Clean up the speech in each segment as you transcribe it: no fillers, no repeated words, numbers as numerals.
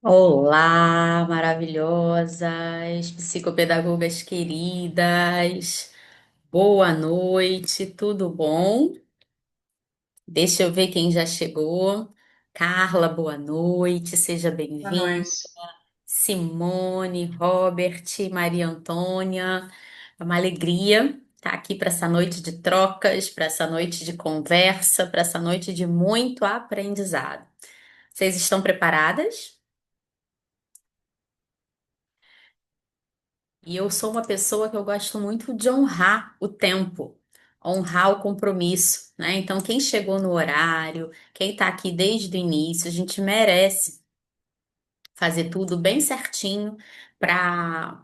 Olá, maravilhosas, psicopedagogas queridas, boa noite, tudo bom? Deixa eu ver quem já chegou. Carla, boa noite, seja Boa bem-vinda. noite. Simone, Robert, Maria Antônia, é uma alegria estar aqui para essa noite de trocas, para essa noite de conversa, para essa noite de muito aprendizado. Vocês estão preparadas? E eu sou uma pessoa que eu gosto muito de honrar o tempo, honrar o compromisso, né? Então, quem chegou no horário, quem está aqui desde o início, a gente merece fazer tudo bem certinho para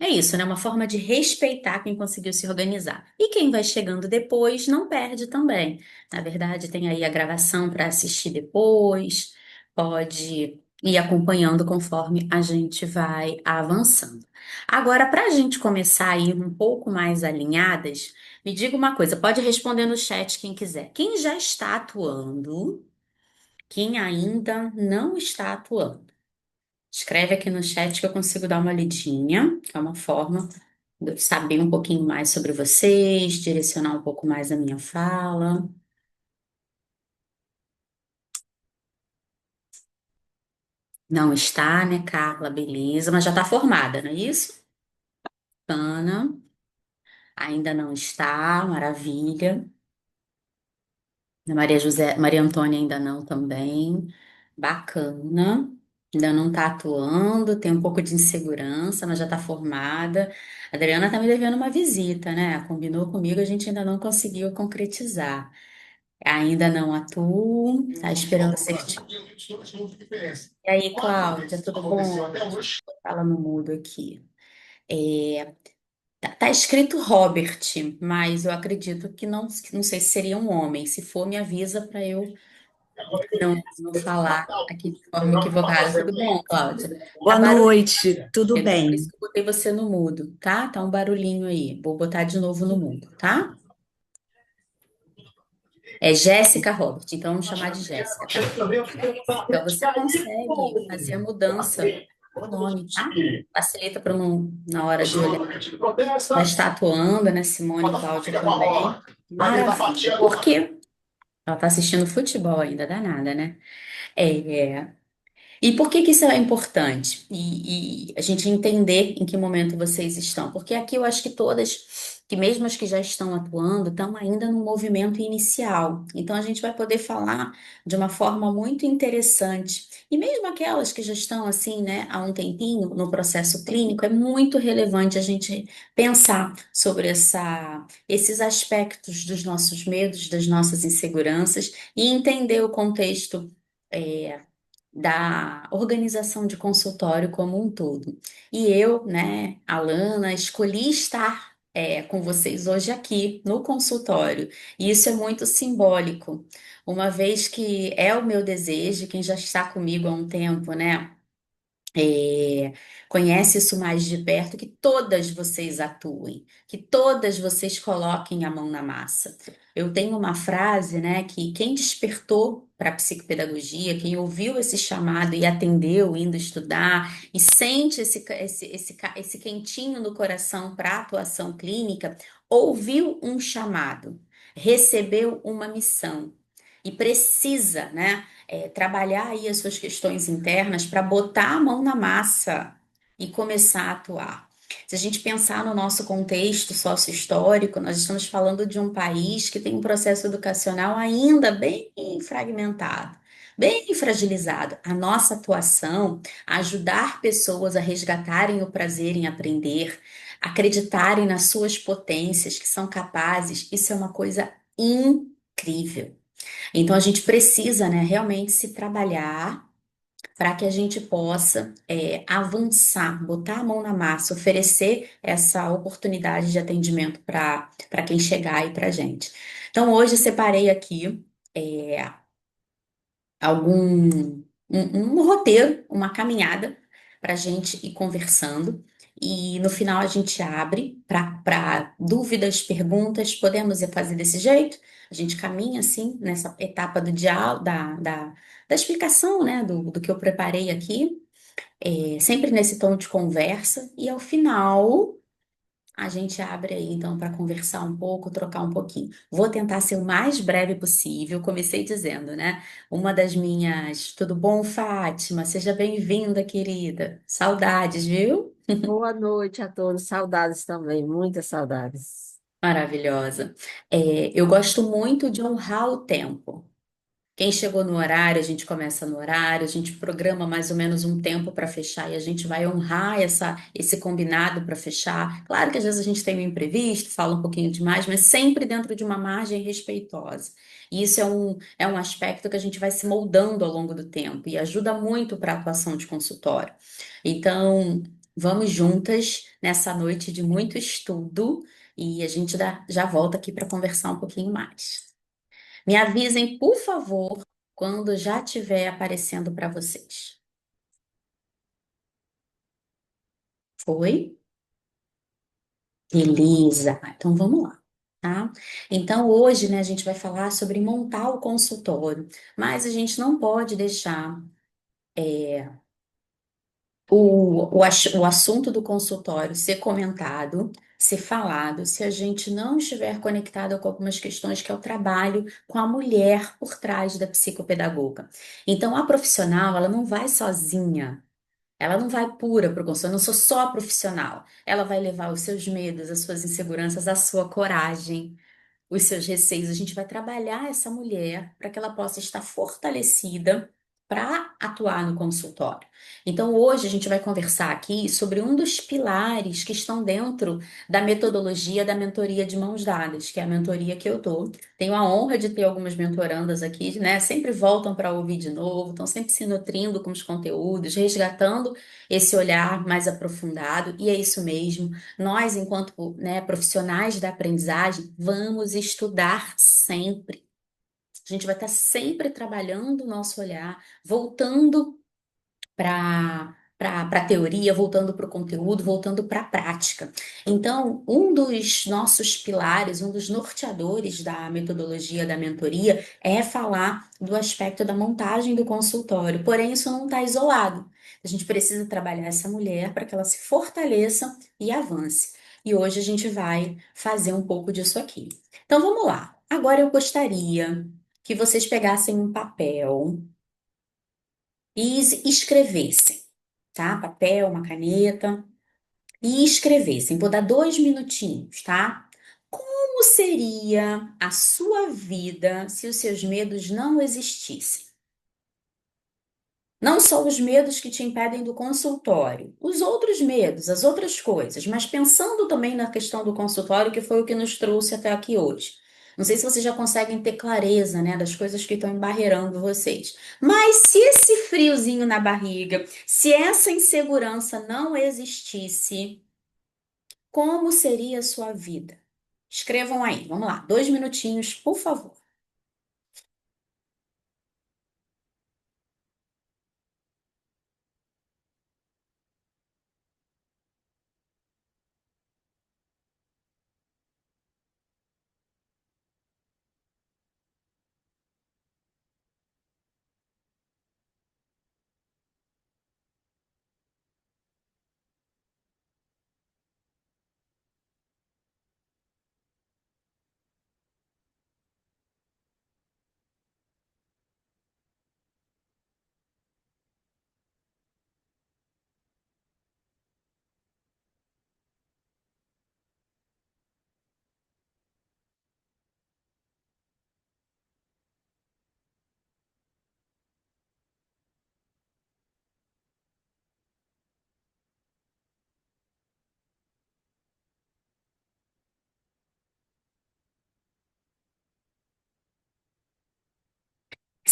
é isso, né? Uma forma de respeitar quem conseguiu se organizar. E quem vai chegando depois não perde também. Na verdade, tem aí a gravação para assistir depois, pode ir acompanhando conforme a gente vai avançando. Agora, para a gente começar a ir um pouco mais alinhadas, me diga uma coisa, pode responder no chat quem quiser. Quem já está atuando, quem ainda não está atuando? Escreve aqui no chat que eu consigo dar uma lidinha, que é uma forma de eu saber um pouquinho mais sobre vocês, direcionar um pouco mais a minha fala. Não está, né, Carla? Beleza, mas já está formada, não é isso? Ana, ainda não está, maravilha. Maria José, Maria Antônia ainda não também. Bacana. Ainda não está atuando, tem um pouco de insegurança, mas já está formada. A Adriana está me devendo uma visita, né? Combinou comigo, a gente ainda não conseguiu concretizar. Ainda não atuo, tá esperando a certidão. E aí, Cláudia, tudo bom? Fala no mudo aqui. É, tá escrito Robert, mas eu acredito que não sei se seria um homem. Se for, me avisa para eu não falar aqui de forma equivocada. Tudo bom, Cláudia? Tá Boa barulho. noite, tudo Por isso bem? que eu botei você no mudo, tá? Tá um barulhinho aí. Vou botar de novo no mudo, tá? É Jéssica Robert, então vamos chamar de Jéssica, tá? Então você consegue fazer a mudança do nome, tá? Facilita para não, na hora de olhar. Já está atuando, né? Simone e Cláudia também. Maravilha. Por quê? Ela está assistindo futebol ainda, danada, né? É, e por que que isso é importante? E a gente entender em que momento vocês estão. Porque aqui eu acho que todas, que mesmo as que já estão atuando, estão ainda no movimento inicial. Então a gente vai poder falar de uma forma muito interessante. E mesmo aquelas que já estão assim, né, há um tempinho no processo clínico, é muito relevante a gente pensar sobre esses aspectos dos nossos medos, das nossas inseguranças e entender o contexto. Da organização de consultório como um todo. E eu, né, Alana, escolhi estar com vocês hoje aqui no consultório. E isso é muito simbólico, uma vez que é o meu desejo, quem já está comigo há um tempo, né? é, Conhece isso mais de perto, que todas vocês atuem, que todas vocês coloquem a mão na massa. Eu tenho uma frase, né, que quem despertou para a psicopedagogia, quem ouviu esse chamado e atendeu, indo estudar, e sente esse quentinho no coração para a atuação clínica, ouviu um chamado, recebeu uma missão e precisa, né? Trabalhar aí as suas questões internas para botar a mão na massa e começar a atuar. Se a gente pensar no nosso contexto sócio-histórico, nós estamos falando de um país que tem um processo educacional ainda bem fragmentado, bem fragilizado. A nossa atuação, ajudar pessoas a resgatarem o prazer em aprender, acreditarem nas suas potências, que são capazes, isso é uma coisa incrível. Então a gente precisa, né, realmente se trabalhar para que a gente possa avançar, botar a mão na massa, oferecer essa oportunidade de atendimento para quem chegar aí para a gente. Então hoje eu separei aqui é, um roteiro, uma caminhada para a gente ir conversando. e no final a gente abre para dúvidas, perguntas. Podemos fazer desse jeito? A gente caminha assim nessa etapa do diálogo, da explicação, né, do que eu preparei aqui, sempre nesse tom de conversa, e ao final. A gente abre aí então para conversar um pouco, trocar um pouquinho. Vou tentar ser o mais breve possível. Comecei dizendo, né? Uma das minhas. Tudo bom, Fátima? Seja bem-vinda, querida. Saudades, viu? Boa noite a todos, saudades também, muitas saudades. Maravilhosa. Eu gosto muito de honrar o tempo. Quem chegou no horário, a gente começa no horário, a gente programa mais ou menos um tempo para fechar e a gente vai honrar esse combinado para fechar. Claro que às vezes a gente tem um imprevisto, fala um pouquinho demais, mas sempre dentro de uma margem respeitosa. E isso é um aspecto que a gente vai se moldando ao longo do tempo e ajuda muito para a atuação de consultório. Então, vamos juntas nessa noite de muito estudo e a gente já volta aqui para conversar um pouquinho mais. Me avisem, por favor, quando já estiver aparecendo para vocês. Foi? Beleza. Então vamos lá, tá? Então hoje, né, a gente vai falar sobre montar o consultório, mas a gente não pode deixar o assunto do consultório ser comentado, ser falado, se a gente não estiver conectado com algumas questões que é o trabalho com a mulher por trás da psicopedagoga. Então, a profissional, ela não vai sozinha. Ela não vai pura para o consultório, eu não sou só profissional. Ela vai levar os seus medos, as suas inseguranças, a sua coragem, os seus receios. A gente vai trabalhar essa mulher para que ela possa estar fortalecida para atuar no consultório. Então, hoje a gente vai conversar aqui sobre um dos pilares que estão dentro da metodologia da mentoria de mãos dadas, que é a mentoria que eu dou. Tenho a honra de ter algumas mentorandas aqui, né? Sempre voltam para ouvir de novo, estão sempre se nutrindo com os conteúdos, resgatando esse olhar mais aprofundado, e é isso mesmo. Nós, enquanto, né, profissionais da aprendizagem, vamos estudar sempre. A gente vai estar sempre trabalhando o nosso olhar, voltando para a teoria, voltando para o conteúdo, voltando para a prática. Então, um dos nossos pilares, um dos norteadores da metodologia da mentoria é falar do aspecto da montagem do consultório. Porém, isso não está isolado. A gente precisa trabalhar essa mulher para que ela se fortaleça e avance. E hoje a gente vai fazer um pouco disso aqui. Então, vamos lá. Agora eu gostaria que vocês pegassem um papel e escrevessem, tá? Papel, uma caneta, e escrevessem. Vou dar 2 minutinhos, tá? Como seria a sua vida se os seus medos não existissem? Não só os medos que te impedem do consultório, os outros medos, as outras coisas, mas pensando também na questão do consultório, que foi o que nos trouxe até aqui hoje. Não sei se vocês já conseguem ter clareza, né, das coisas que estão embarreirando vocês. Mas se esse friozinho na barriga, se essa insegurança não existisse, como seria a sua vida? Escrevam aí, vamos lá, 2 minutinhos, por favor.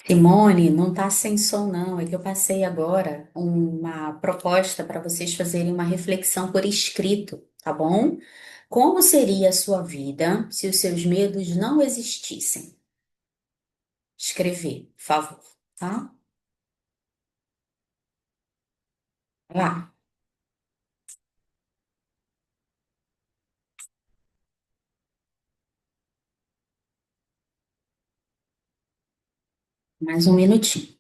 Simone, não tá sem som, não. É que eu passei agora uma proposta para vocês fazerem uma reflexão por escrito, tá bom? Como seria a sua vida se os seus medos não existissem? Escrever, por favor, tá? Vai lá. Mais um minutinho.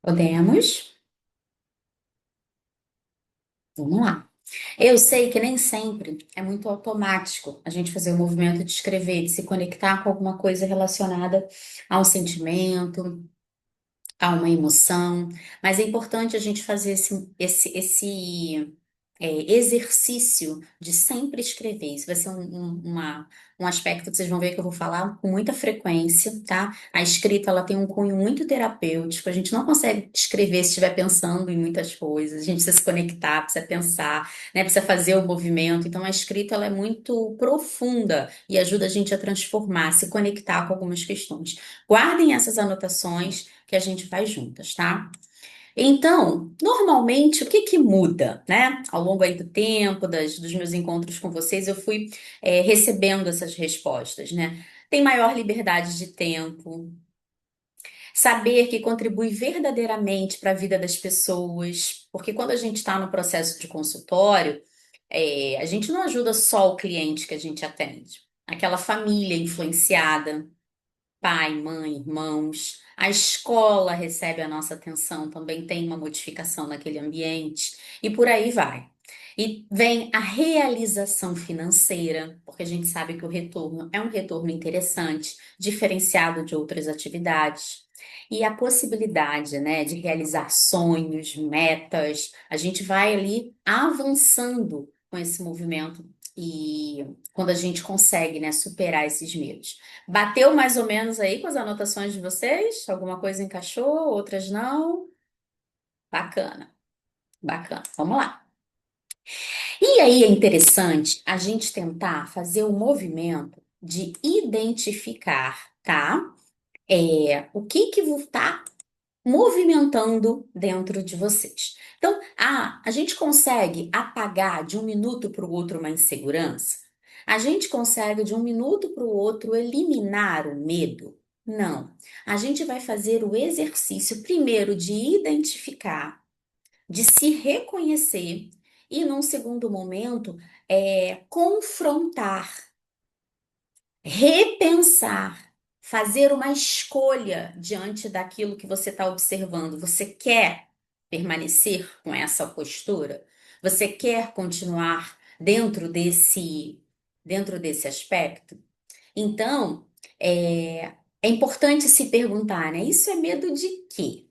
Podemos? Vamos lá. Eu sei que nem sempre é muito automático a gente fazer o movimento de escrever, de se conectar com alguma coisa relacionada a um sentimento, a uma emoção, mas é importante a gente fazer esse exercício de sempre escrever. Isso vai ser um aspecto que vocês vão ver que eu vou falar com muita frequência, tá? A escrita, ela tem um cunho muito terapêutico. A gente não consegue escrever se estiver pensando em muitas coisas. A gente precisa se conectar, precisa pensar, né? Precisa fazer o movimento. Então, a escrita, ela é muito profunda e ajuda a gente a transformar, se conectar com algumas questões. Guardem essas anotações que a gente faz juntas, tá? Então, normalmente, o que que muda, né? Ao longo aí do tempo, dos meus encontros com vocês, eu fui recebendo essas respostas, né? Tem maior liberdade de tempo, saber que contribui verdadeiramente para a vida das pessoas, porque quando a gente está no processo de consultório, a gente não ajuda só o cliente que a gente atende, aquela família influenciada, pai, mãe, irmãos. A escola recebe a nossa atenção, também tem uma modificação naquele ambiente, e por aí vai. E vem a realização financeira, porque a gente sabe que o retorno é um retorno interessante, diferenciado de outras atividades. E a possibilidade, né, de realizar sonhos, metas, a gente vai ali avançando com esse movimento e quando a gente consegue, né, superar esses medos. Bateu mais ou menos aí com as anotações de vocês? Alguma coisa encaixou, outras não? Bacana, bacana. Vamos lá. E aí é interessante a gente tentar fazer o movimento de identificar, tá? O que que está movimentando dentro de vocês. Então, a gente consegue apagar de um minuto para o outro uma insegurança? A gente consegue de um minuto para o outro eliminar o medo? Não. A gente vai fazer o exercício primeiro de identificar, de se reconhecer e, num segundo momento, confrontar, repensar, fazer uma escolha diante daquilo que você está observando. Você quer permanecer com essa postura? Você quer continuar dentro desse aspecto? Então, é importante se perguntar, né? Isso é medo de quê?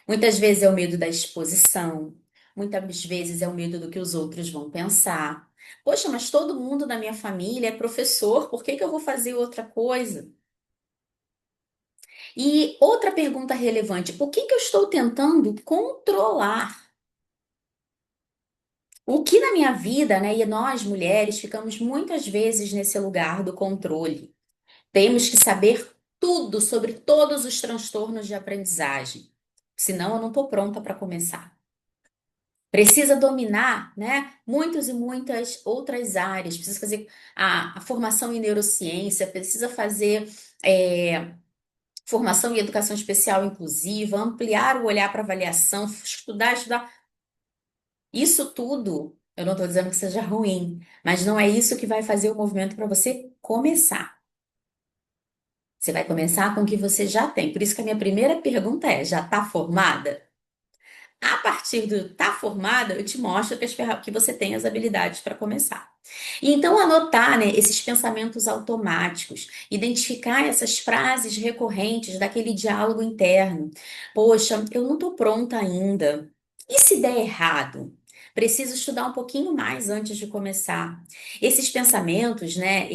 Muitas vezes é o medo da exposição, muitas vezes é o medo do que os outros vão pensar. Poxa, mas todo mundo na minha família é professor, por que que eu vou fazer outra coisa? E outra pergunta relevante: o que que eu estou tentando controlar? O que na minha vida, né, e nós mulheres ficamos muitas vezes nesse lugar do controle. Temos que saber tudo sobre todos os transtornos de aprendizagem, senão eu não estou pronta para começar. Precisa dominar, né, muitas e muitas outras áreas. Precisa fazer a formação em neurociência, precisa fazer formação em educação especial inclusiva, ampliar o olhar para avaliação, estudar, estudar. Isso tudo, eu não estou dizendo que seja ruim, mas não é isso que vai fazer o movimento para você começar. Você vai começar com o que você já tem. Por isso que a minha primeira pergunta é: já está formada? A partir do tá formada, eu te mostro que você tem as habilidades para começar. E então anotar, né, esses pensamentos automáticos, identificar essas frases recorrentes daquele diálogo interno. Poxa, eu não estou pronta ainda. E se der errado? Preciso estudar um pouquinho mais antes de começar. Esses pensamentos, né,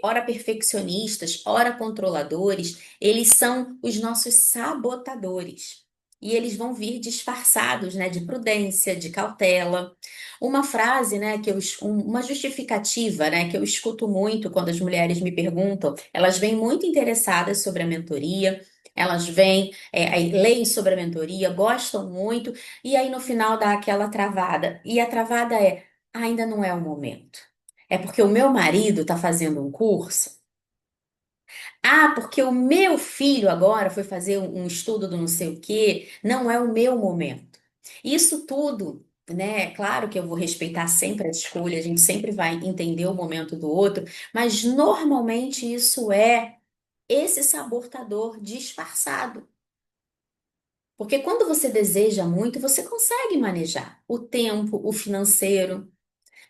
ora perfeccionistas, ora controladores, eles são os nossos sabotadores. E eles vão vir disfarçados, né, de prudência, de cautela. Uma frase, né, uma justificativa, né, que eu escuto muito quando as mulheres me perguntam, elas vêm muito interessadas sobre a mentoria. Elas vêm, aí leem sobre a mentoria, gostam muito, e aí no final dá aquela travada. E a travada é: ainda não é o momento. É porque o meu marido está fazendo um curso. Ah, porque o meu filho agora foi fazer um estudo do não sei o quê. Não é o meu momento. Isso tudo, né? Claro que eu vou respeitar sempre a escolha, a gente sempre vai entender o momento do outro, mas normalmente isso é esse sabotador disfarçado. Porque quando você deseja muito, você consegue manejar o tempo, o financeiro,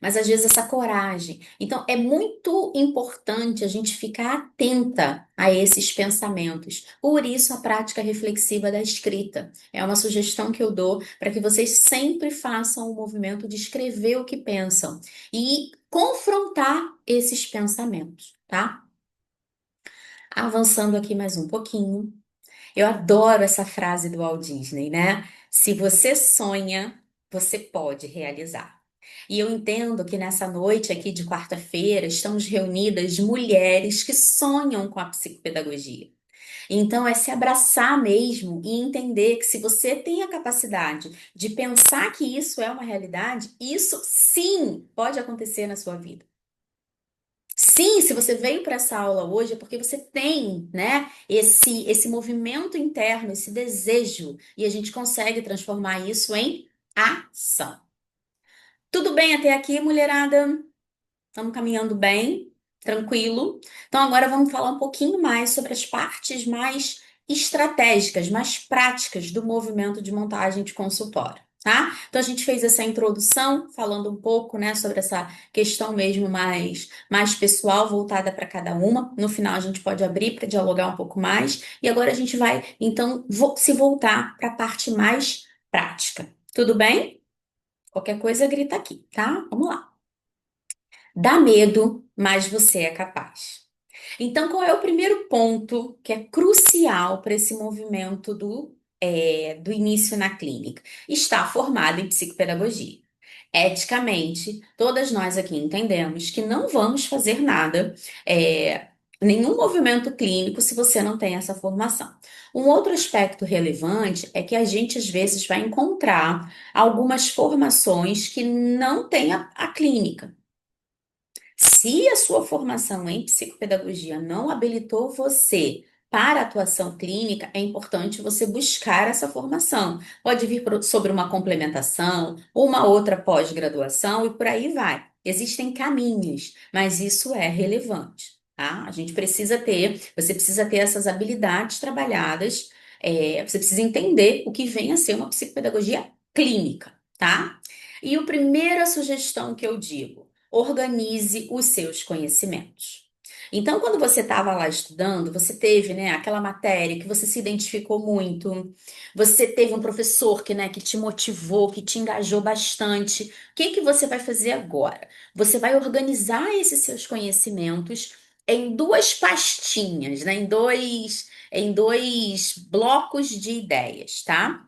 mas às vezes essa coragem. Então, é muito importante a gente ficar atenta a esses pensamentos. Por isso, a prática reflexiva da escrita. É uma sugestão que eu dou para que vocês sempre façam o movimento de escrever o que pensam e confrontar esses pensamentos, tá? Avançando aqui mais um pouquinho. Eu adoro essa frase do Walt Disney, né? Se você sonha, você pode realizar. E eu entendo que nessa noite aqui de quarta-feira estamos reunidas mulheres que sonham com a psicopedagogia. Então é se abraçar mesmo e entender que se você tem a capacidade de pensar que isso é uma realidade, isso sim pode acontecer na sua vida. Sim, se você veio para essa aula hoje é porque você tem, né, esse movimento interno, esse desejo, e a gente consegue transformar isso em ação. Tudo bem até aqui, mulherada? Estamos caminhando bem, tranquilo. Então, agora vamos falar um pouquinho mais sobre as partes mais estratégicas, mais práticas do movimento de montagem de consultório, tá? Então, a gente fez essa introdução, falando um pouco, né, sobre essa questão mesmo mais pessoal, voltada para cada uma. No final, a gente pode abrir para dialogar um pouco mais. E agora a gente vai, então, se voltar para a parte mais prática. Tudo bem? Qualquer coisa, grita aqui, tá? Vamos lá. Dá medo, mas você é capaz. Então, qual é o primeiro ponto que é crucial para esse movimento do início na clínica? Está formado em psicopedagogia. Eticamente, todas nós aqui entendemos que não vamos fazer nada, nenhum movimento clínico, se você não tem essa formação. Um outro aspecto relevante é que a gente às vezes vai encontrar algumas formações que não têm a clínica. Se a sua formação em psicopedagogia não habilitou você para a atuação clínica, é importante você buscar essa formação. Pode vir sobre uma complementação, uma outra pós-graduação e por aí vai. Existem caminhos, mas isso é relevante, tá? A gente precisa ter, você precisa ter essas habilidades trabalhadas, você precisa entender o que vem a ser uma psicopedagogia clínica, tá? E a primeira sugestão que eu digo: organize os seus conhecimentos. Então, quando você estava lá estudando, você teve, né, aquela matéria que você se identificou muito, você teve um professor que, né, que te motivou, que te engajou bastante. O que que você vai fazer agora? Você vai organizar esses seus conhecimentos em duas pastinhas, né, em dois blocos de ideias, tá?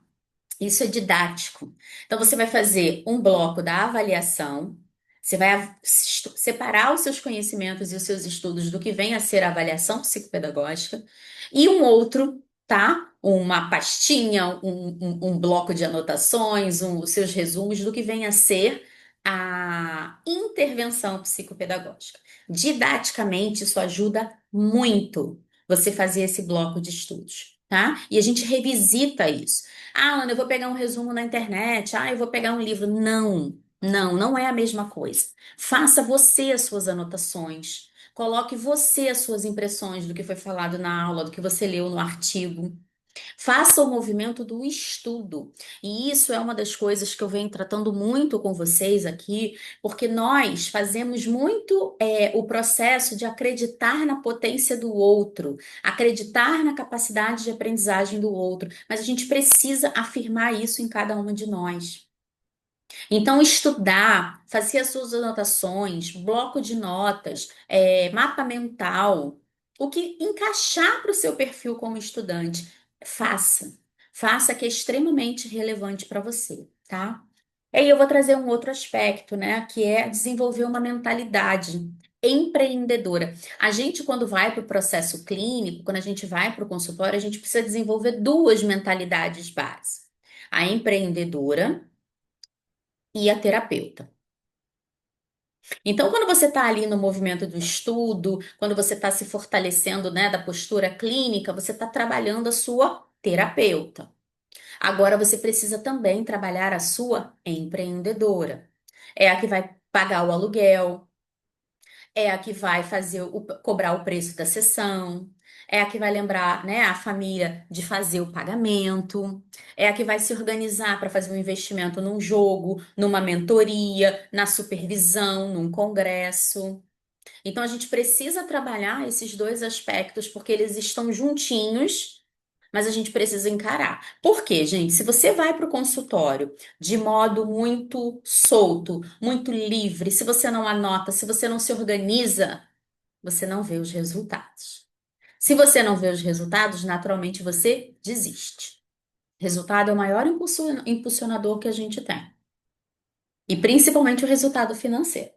Isso é didático. Então, você vai fazer um bloco da avaliação, você vai separar os seus conhecimentos e os seus estudos do que vem a ser a avaliação psicopedagógica, e um outro, tá? Uma pastinha, um bloco de anotações, os seus resumos do que vem a ser a intervenção psicopedagógica. Didaticamente, isso ajuda muito você fazer esse bloco de estudos, tá? E a gente revisita isso. Ah, Ana, eu vou pegar um resumo na internet. Ah, eu vou pegar um livro. Não, não, não é a mesma coisa. Faça você as suas anotações. Coloque você as suas impressões do que foi falado na aula, do que você leu no artigo. Faça o movimento do estudo. E isso é uma das coisas que eu venho tratando muito com vocês aqui, porque nós fazemos muito o processo de acreditar na potência do outro, acreditar na capacidade de aprendizagem do outro, mas a gente precisa afirmar isso em cada uma de nós. Então, estudar, fazer as suas anotações, bloco de notas, mapa mental, o que encaixar para o seu perfil como estudante, faça. Faça que é extremamente relevante para você, tá? E aí eu vou trazer um outro aspecto, né, que é desenvolver uma mentalidade. empreendedora. A gente, quando vai para o processo clínico, quando a gente vai para o consultório, a gente precisa desenvolver duas mentalidades básicas: a empreendedora e a terapeuta. Então, quando você está ali no movimento do estudo, quando você está se fortalecendo, né, da postura clínica, você está trabalhando a sua terapeuta. Agora você precisa também trabalhar a sua empreendedora. É a que vai pagar o aluguel, é a que vai cobrar o preço da sessão, é a que vai lembrar, né, a família de fazer o pagamento, é a que vai se organizar para fazer um investimento num jogo, numa mentoria, na supervisão, num congresso. Então a gente precisa trabalhar esses dois aspectos porque eles estão juntinhos, mas a gente precisa encarar. Por quê, gente? Se você vai para o consultório de modo muito solto, muito livre, se você não anota, se você não se organiza, você não vê os resultados. Se você não vê os resultados, naturalmente você desiste. Resultado é o maior impulsionador que a gente tem. E principalmente o resultado financeiro.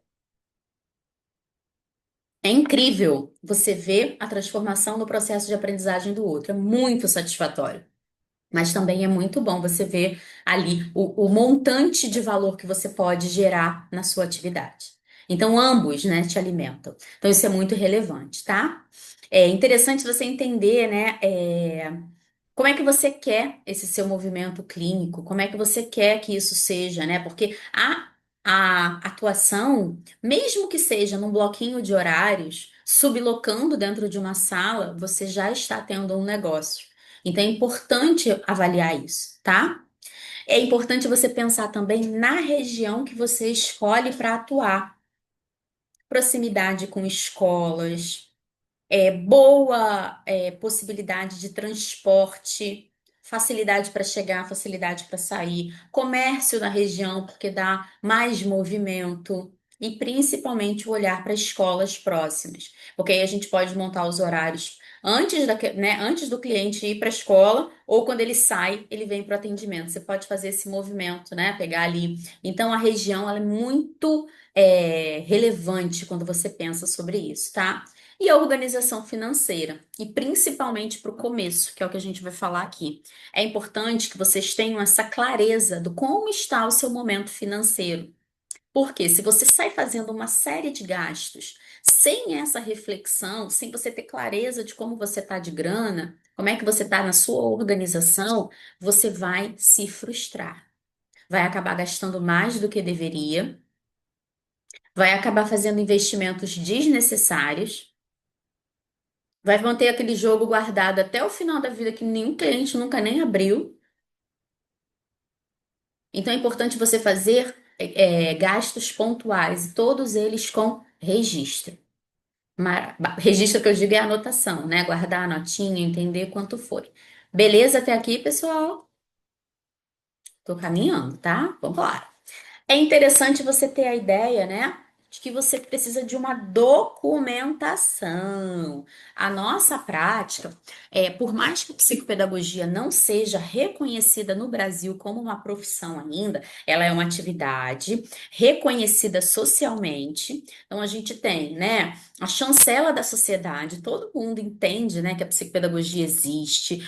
É incrível você ver a transformação no processo de aprendizagem do outro. É muito satisfatório. Mas também é muito bom você ver ali o montante de valor que você pode gerar na sua atividade. Então, ambos, né, te alimentam. Então, isso é muito relevante, tá? É interessante você entender, né, como é que você quer esse seu movimento clínico, como é que você quer que isso seja, né? Porque a atuação, mesmo que seja num bloquinho de horários, sublocando dentro de uma sala, você já está tendo um negócio. Então é importante avaliar isso, tá? É importante você pensar também na região que você escolhe para atuar. Proximidade com escolas, boa possibilidade de transporte, facilidade para chegar, facilidade para sair, comércio na região, porque dá mais movimento. E principalmente o olhar para escolas próximas, porque aí a gente pode montar os horários antes do cliente ir para a escola, ou quando ele sai, ele vem para o atendimento. Você pode fazer esse movimento, né? Pegar ali. Então a região ela é muito relevante quando você pensa sobre isso, tá? E a organização financeira, e principalmente para o começo, que é o que a gente vai falar aqui. É importante que vocês tenham essa clareza do como está o seu momento financeiro. Porque se você sai fazendo uma série de gastos sem essa reflexão, sem você ter clareza de como você está de grana, como é que você está na sua organização, você vai se frustrar. Vai acabar gastando mais do que deveria, vai acabar fazendo investimentos desnecessários. Vai manter aquele jogo guardado até o final da vida que nenhum cliente nunca nem abriu. Então é importante você fazer gastos pontuais, e todos eles com registro. Registro que eu digo é anotação, né? Guardar a notinha, entender quanto foi. Beleza até aqui, pessoal? Tô caminhando, tá? Vamos lá. É interessante você ter a ideia, né, de que você precisa de uma documentação. A nossa prática, por mais que a psicopedagogia não seja reconhecida no Brasil como uma profissão ainda, ela é uma atividade reconhecida socialmente. Então a gente tem, né, a chancela da sociedade, todo mundo entende, né, que a psicopedagogia existe.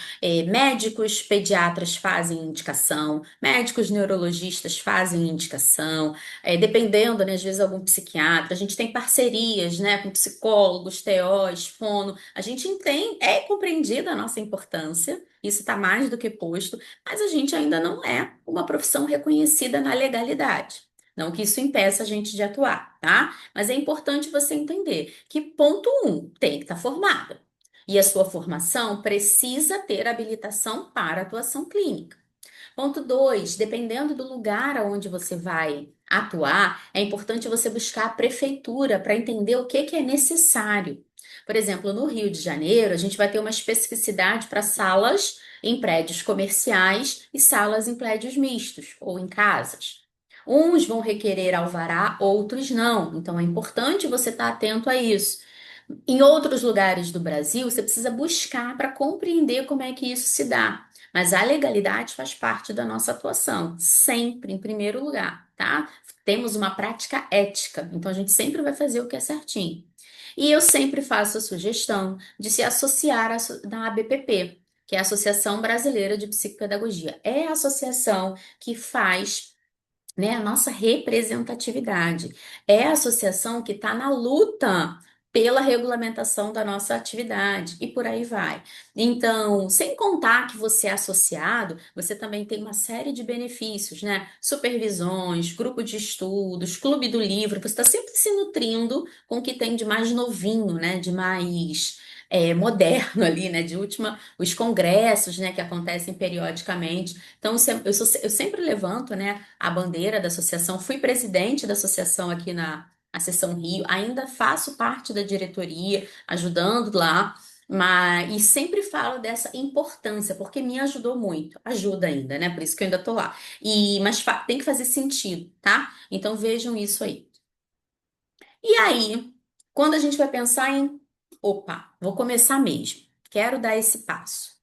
Médicos pediatras fazem indicação, médicos neurologistas fazem indicação, dependendo, né, às vezes algum psiquiatra. A gente tem parcerias, né, com psicólogos, TOs, fono. A gente entende, é compreendida a nossa importância, isso está mais do que posto, mas a gente ainda não é uma profissão reconhecida na legalidade. Não que isso impeça a gente de atuar, tá? Mas é importante você entender que, ponto um, tem que estar formada. E a sua formação precisa ter habilitação para atuação clínica. Ponto 2, dependendo do lugar aonde você vai atuar, é importante você buscar a prefeitura para entender o que é necessário. Por exemplo, no Rio de Janeiro, a gente vai ter uma especificidade para salas em prédios comerciais e salas em prédios mistos ou em casas. Uns vão requerer alvará, outros não. Então é importante você estar atento a isso. Em outros lugares do Brasil, você precisa buscar para compreender como é que isso se dá. Mas a legalidade faz parte da nossa atuação, sempre em primeiro lugar, tá? Temos uma prática ética, então a gente sempre vai fazer o que é certinho. E eu sempre faço a sugestão de se associar na ABPP, que é a Associação Brasileira de Psicopedagogia. É a associação que faz, né, a nossa representatividade. É a associação que está na luta pela regulamentação da nossa atividade e por aí vai. Então, sem contar que você é associado, você também tem uma série de benefícios, né? Supervisões, grupo de estudos, clube do livro, você está sempre se nutrindo com o que tem de mais novinho, né? De mais moderno ali, né? De última, os congressos, né? Que acontecem periodicamente. Então, eu sempre levanto, né, a bandeira da associação. Fui presidente da associação aqui na Seção Rio, ainda faço parte da diretoria, ajudando lá, mas e sempre falo dessa importância, porque me ajudou muito, ajuda ainda, né? Por isso que eu ainda tô lá. Mas tem que fazer sentido, tá? Então vejam isso aí. E aí, quando a gente vai pensar em, opa, vou começar mesmo, quero dar esse passo.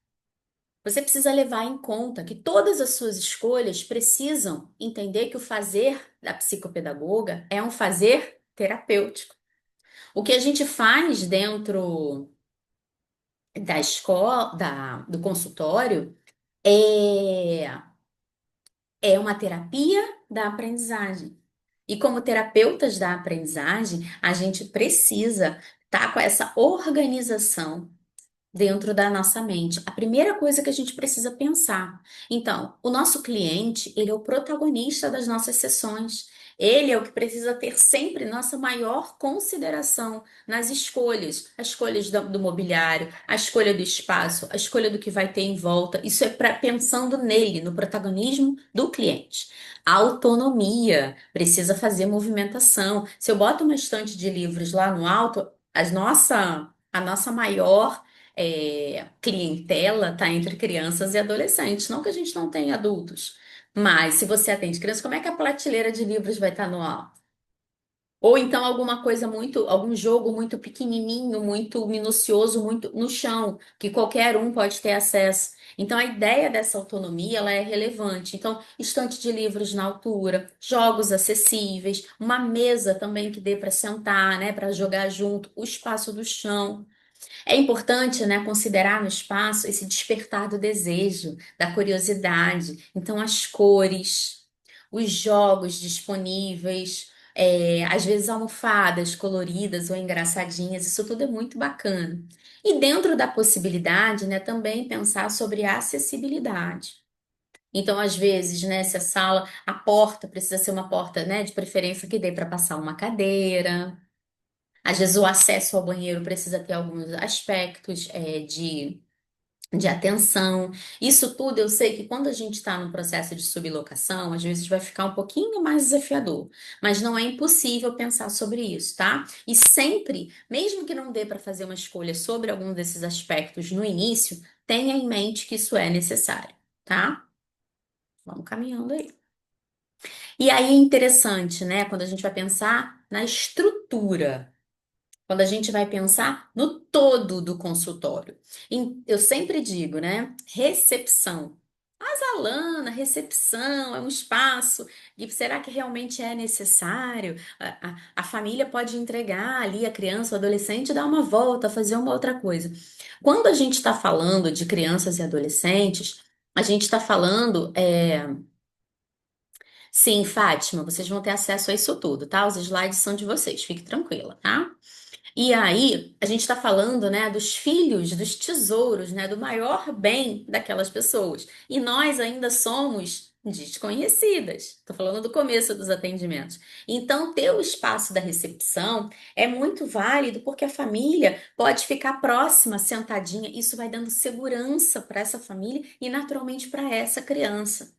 Você precisa levar em conta que todas as suas escolhas precisam entender que o fazer da psicopedagoga é um fazer terapêutico. O que a gente faz dentro da escola, do consultório, é, é uma terapia da aprendizagem. E como terapeutas da aprendizagem, a gente precisa estar com essa organização dentro da nossa mente. A primeira coisa que a gente precisa pensar. Então, o nosso cliente, ele é o protagonista das nossas sessões. Ele é o que precisa ter sempre nossa maior consideração nas escolhas, as escolhas do mobiliário, a escolha do espaço, a escolha do que vai ter em volta. Isso é pensando nele, no protagonismo do cliente. A autonomia precisa fazer movimentação. Se eu boto uma estante de livros lá no alto, a nossa maior clientela está entre crianças e adolescentes. Não que a gente não tenha adultos, mas se você atende crianças, como é que a prateleira de livros vai estar no alto? Ou então alguma coisa muito, algum jogo muito pequenininho, muito minucioso, muito no chão, que qualquer um pode ter acesso. Então a ideia dessa autonomia, ela é relevante. Então, estante de livros na altura, jogos acessíveis, uma mesa também que dê para sentar, né, para jogar junto, o espaço do chão. É importante, né, considerar no espaço esse despertar do desejo, da curiosidade. Então, as cores, os jogos disponíveis, às vezes almofadas coloridas ou engraçadinhas, isso tudo é muito bacana. E dentro da possibilidade, né, também pensar sobre a acessibilidade. Então, às vezes, né, se a sala, a porta precisa ser uma porta, né, de preferência que dê para passar uma cadeira. Às vezes o acesso ao banheiro precisa ter alguns aspectos de atenção. Isso tudo eu sei que quando a gente está no processo de sublocação, às vezes vai ficar um pouquinho mais desafiador, mas não é impossível pensar sobre isso, tá? E sempre, mesmo que não dê para fazer uma escolha sobre algum desses aspectos no início, tenha em mente que isso é necessário, tá? Vamos caminhando aí. E aí é interessante, né, quando a gente vai pensar na estrutura. Quando a gente vai pensar no todo do consultório. Eu sempre digo, né? Recepção. Mas, Alana, recepção é um espaço. E será que realmente é necessário? A família pode entregar ali a criança, o adolescente, e dar uma volta, fazer uma outra coisa. Quando a gente está falando de crianças e adolescentes, a gente está falando. Sim, Fátima, vocês vão ter acesso a isso tudo, tá? Os slides são de vocês, fique tranquila, tá? E aí, a gente está falando, né, dos filhos, dos tesouros, né, do maior bem daquelas pessoas. E nós ainda somos desconhecidas. Estou falando do começo dos atendimentos. Então, ter o espaço da recepção é muito válido porque a família pode ficar próxima, sentadinha. Isso vai dando segurança para essa família e, naturalmente, para essa criança.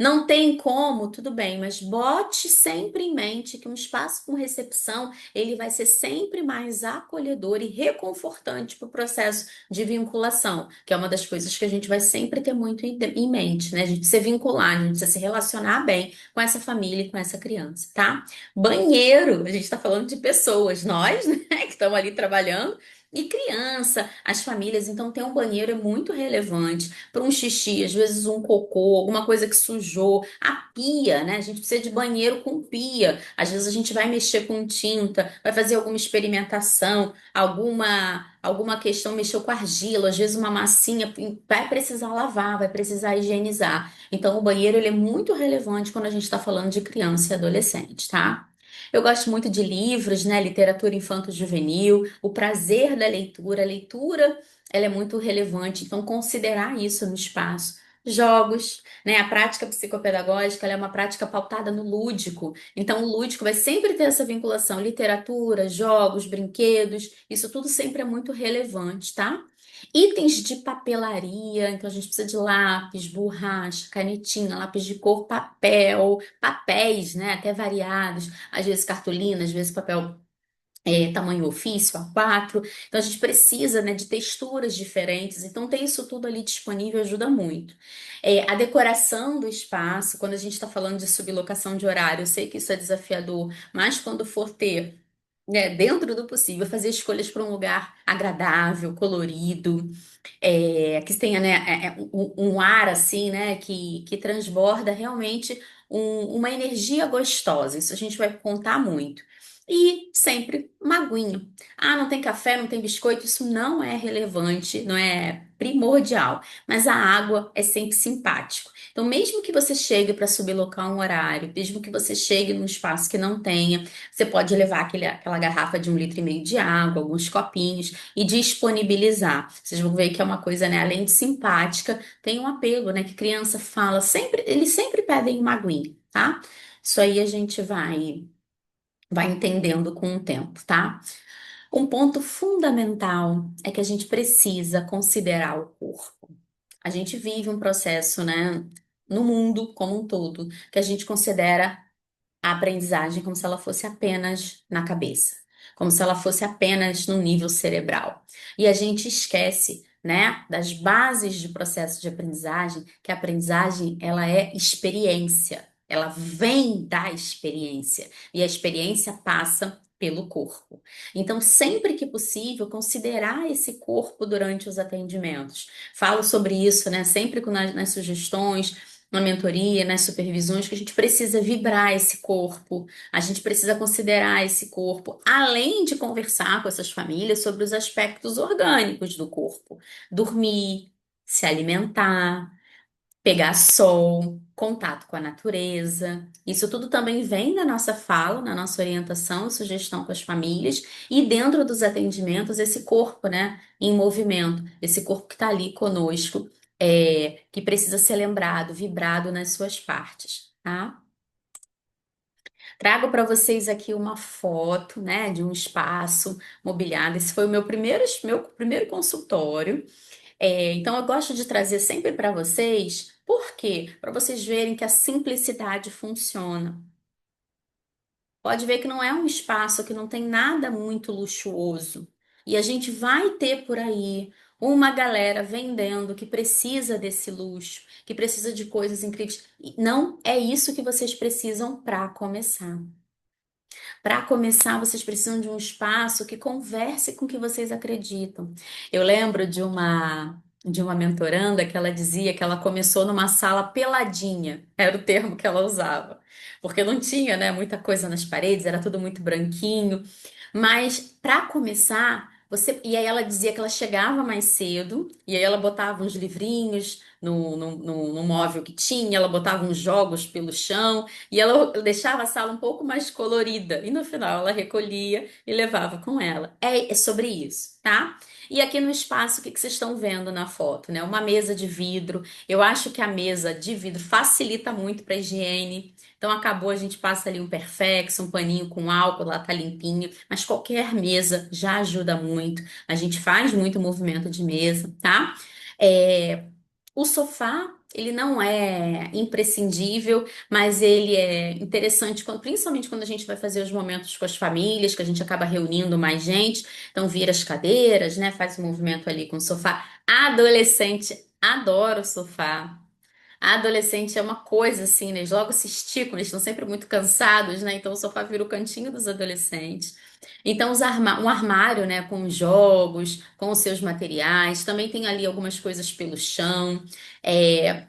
Não tem como, tudo bem, mas bote sempre em mente que um espaço com recepção, ele vai ser sempre mais acolhedor e reconfortante para o processo de vinculação, que é uma das coisas que a gente vai sempre ter muito em mente, né? A gente precisa vincular, a gente precisa se relacionar bem com essa família e com essa criança, tá? Banheiro, a gente está falando de pessoas, nós, né, que estamos ali trabalhando. E criança, as famílias, então ter um banheiro é muito relevante para um xixi, às vezes um cocô, alguma coisa que sujou, a pia, né? A gente precisa de banheiro com pia. Às vezes a gente vai mexer com tinta, vai fazer alguma experimentação, alguma questão, mexeu com argila, às vezes uma massinha, vai precisar lavar, vai precisar higienizar. Então o banheiro ele é muito relevante quando a gente está falando de criança e adolescente, tá? Eu gosto muito de livros, né? Literatura infanto-juvenil, o prazer da leitura. A leitura, ela é muito relevante, então considerar isso no espaço. Jogos, né? A prática psicopedagógica, ela é uma prática pautada no lúdico. Então, o lúdico vai sempre ter essa vinculação, literatura, jogos, brinquedos, isso tudo sempre é muito relevante, tá? Itens de papelaria, então a gente precisa de lápis, borracha, canetinha, lápis de cor, papel, papéis, né? Até variados, às vezes cartolina, às vezes papel tamanho ofício, A4. Então a gente precisa, né, de texturas diferentes. Então ter isso tudo ali disponível ajuda muito. A decoração do espaço, quando a gente está falando de sublocação de horário, eu sei que isso é desafiador, mas quando for ter, né, dentro do possível, fazer escolhas para um lugar agradável, colorido, que tenha, né, um ar assim, né, que transborda realmente uma energia gostosa. Isso a gente vai contar muito. E sempre uma aguinha. Ah, não tem café, não tem biscoito, isso não é relevante, não é primordial. Mas a água é sempre simpático. Então, mesmo que você chegue para sublocar um horário, mesmo que você chegue num espaço que não tenha, você pode levar aquela garrafa de 1,5 litro de água, alguns copinhos e disponibilizar. Vocês vão ver que é uma coisa, né, além de simpática, tem um apelo, né, que criança fala, sempre, eles sempre pedem uma aguinha, tá? Isso aí a gente vai entendendo com o tempo, tá? Um ponto fundamental é que a gente precisa considerar o corpo. A gente vive um processo, né, no mundo como um todo, que a gente considera a aprendizagem como se ela fosse apenas na cabeça, como se ela fosse apenas no nível cerebral. E a gente esquece, né, das bases do processo de aprendizagem, que a aprendizagem, ela é experiência. Ela vem da experiência e a experiência passa pelo corpo. Então, sempre que possível, considerar esse corpo durante os atendimentos. Falo sobre isso, né? Sempre nas sugestões, na mentoria, nas supervisões, que a gente precisa vibrar esse corpo, a gente precisa considerar esse corpo, além de conversar com essas famílias sobre os aspectos orgânicos do corpo. Dormir, se alimentar, pegar sol, contato com a natureza. Isso tudo também vem da nossa fala, na nossa orientação e sugestão com as famílias, e dentro dos atendimentos, esse corpo, né, em movimento, esse corpo que está ali conosco, que precisa ser lembrado, vibrado nas suas partes, tá? Trago para vocês aqui uma foto, né, de um espaço mobiliado. Esse foi o meu primeiro consultório. Então, eu gosto de trazer sempre para vocês, por quê? Para vocês verem que a simplicidade funciona. Pode ver que não é um espaço que não tem nada muito luxuoso. E a gente vai ter por aí uma galera vendendo que precisa desse luxo, que precisa de coisas incríveis. E não é isso que vocês precisam para começar. Para começar, vocês precisam de um espaço que converse com o que vocês acreditam. Eu lembro de uma mentoranda que ela dizia que ela começou numa sala peladinha, era o termo que ela usava, porque não tinha, né, muita coisa nas paredes, era tudo muito branquinho. Mas para começar, e aí ela dizia que ela chegava mais cedo, e aí ela botava uns livrinhos no móvel que tinha, ela botava uns jogos pelo chão. E ela deixava a sala um pouco mais colorida. E no final ela recolhia e levava com ela. É sobre isso, tá? E aqui no espaço, o que que vocês estão vendo na foto, né? Uma mesa de vidro. Eu acho que a mesa de vidro facilita muito para higiene. Então acabou, a gente passa ali um Perfex, um paninho com álcool, lá tá limpinho. Mas qualquer mesa já ajuda muito. A gente faz muito movimento de mesa, tá? É, o sofá, ele não é imprescindível, mas ele é interessante, principalmente quando a gente vai fazer os momentos com as famílias, que a gente acaba reunindo mais gente. Então, vira as cadeiras, né? Faz o movimento ali com o sofá. Adolescente adora o sofá. A adolescente é uma coisa assim, né? Eles logo se esticam, eles estão sempre muito cansados, né? Então o sofá vira o cantinho dos adolescentes. Então, um armário, né, com jogos, com os seus materiais. Também tem ali algumas coisas pelo chão. É,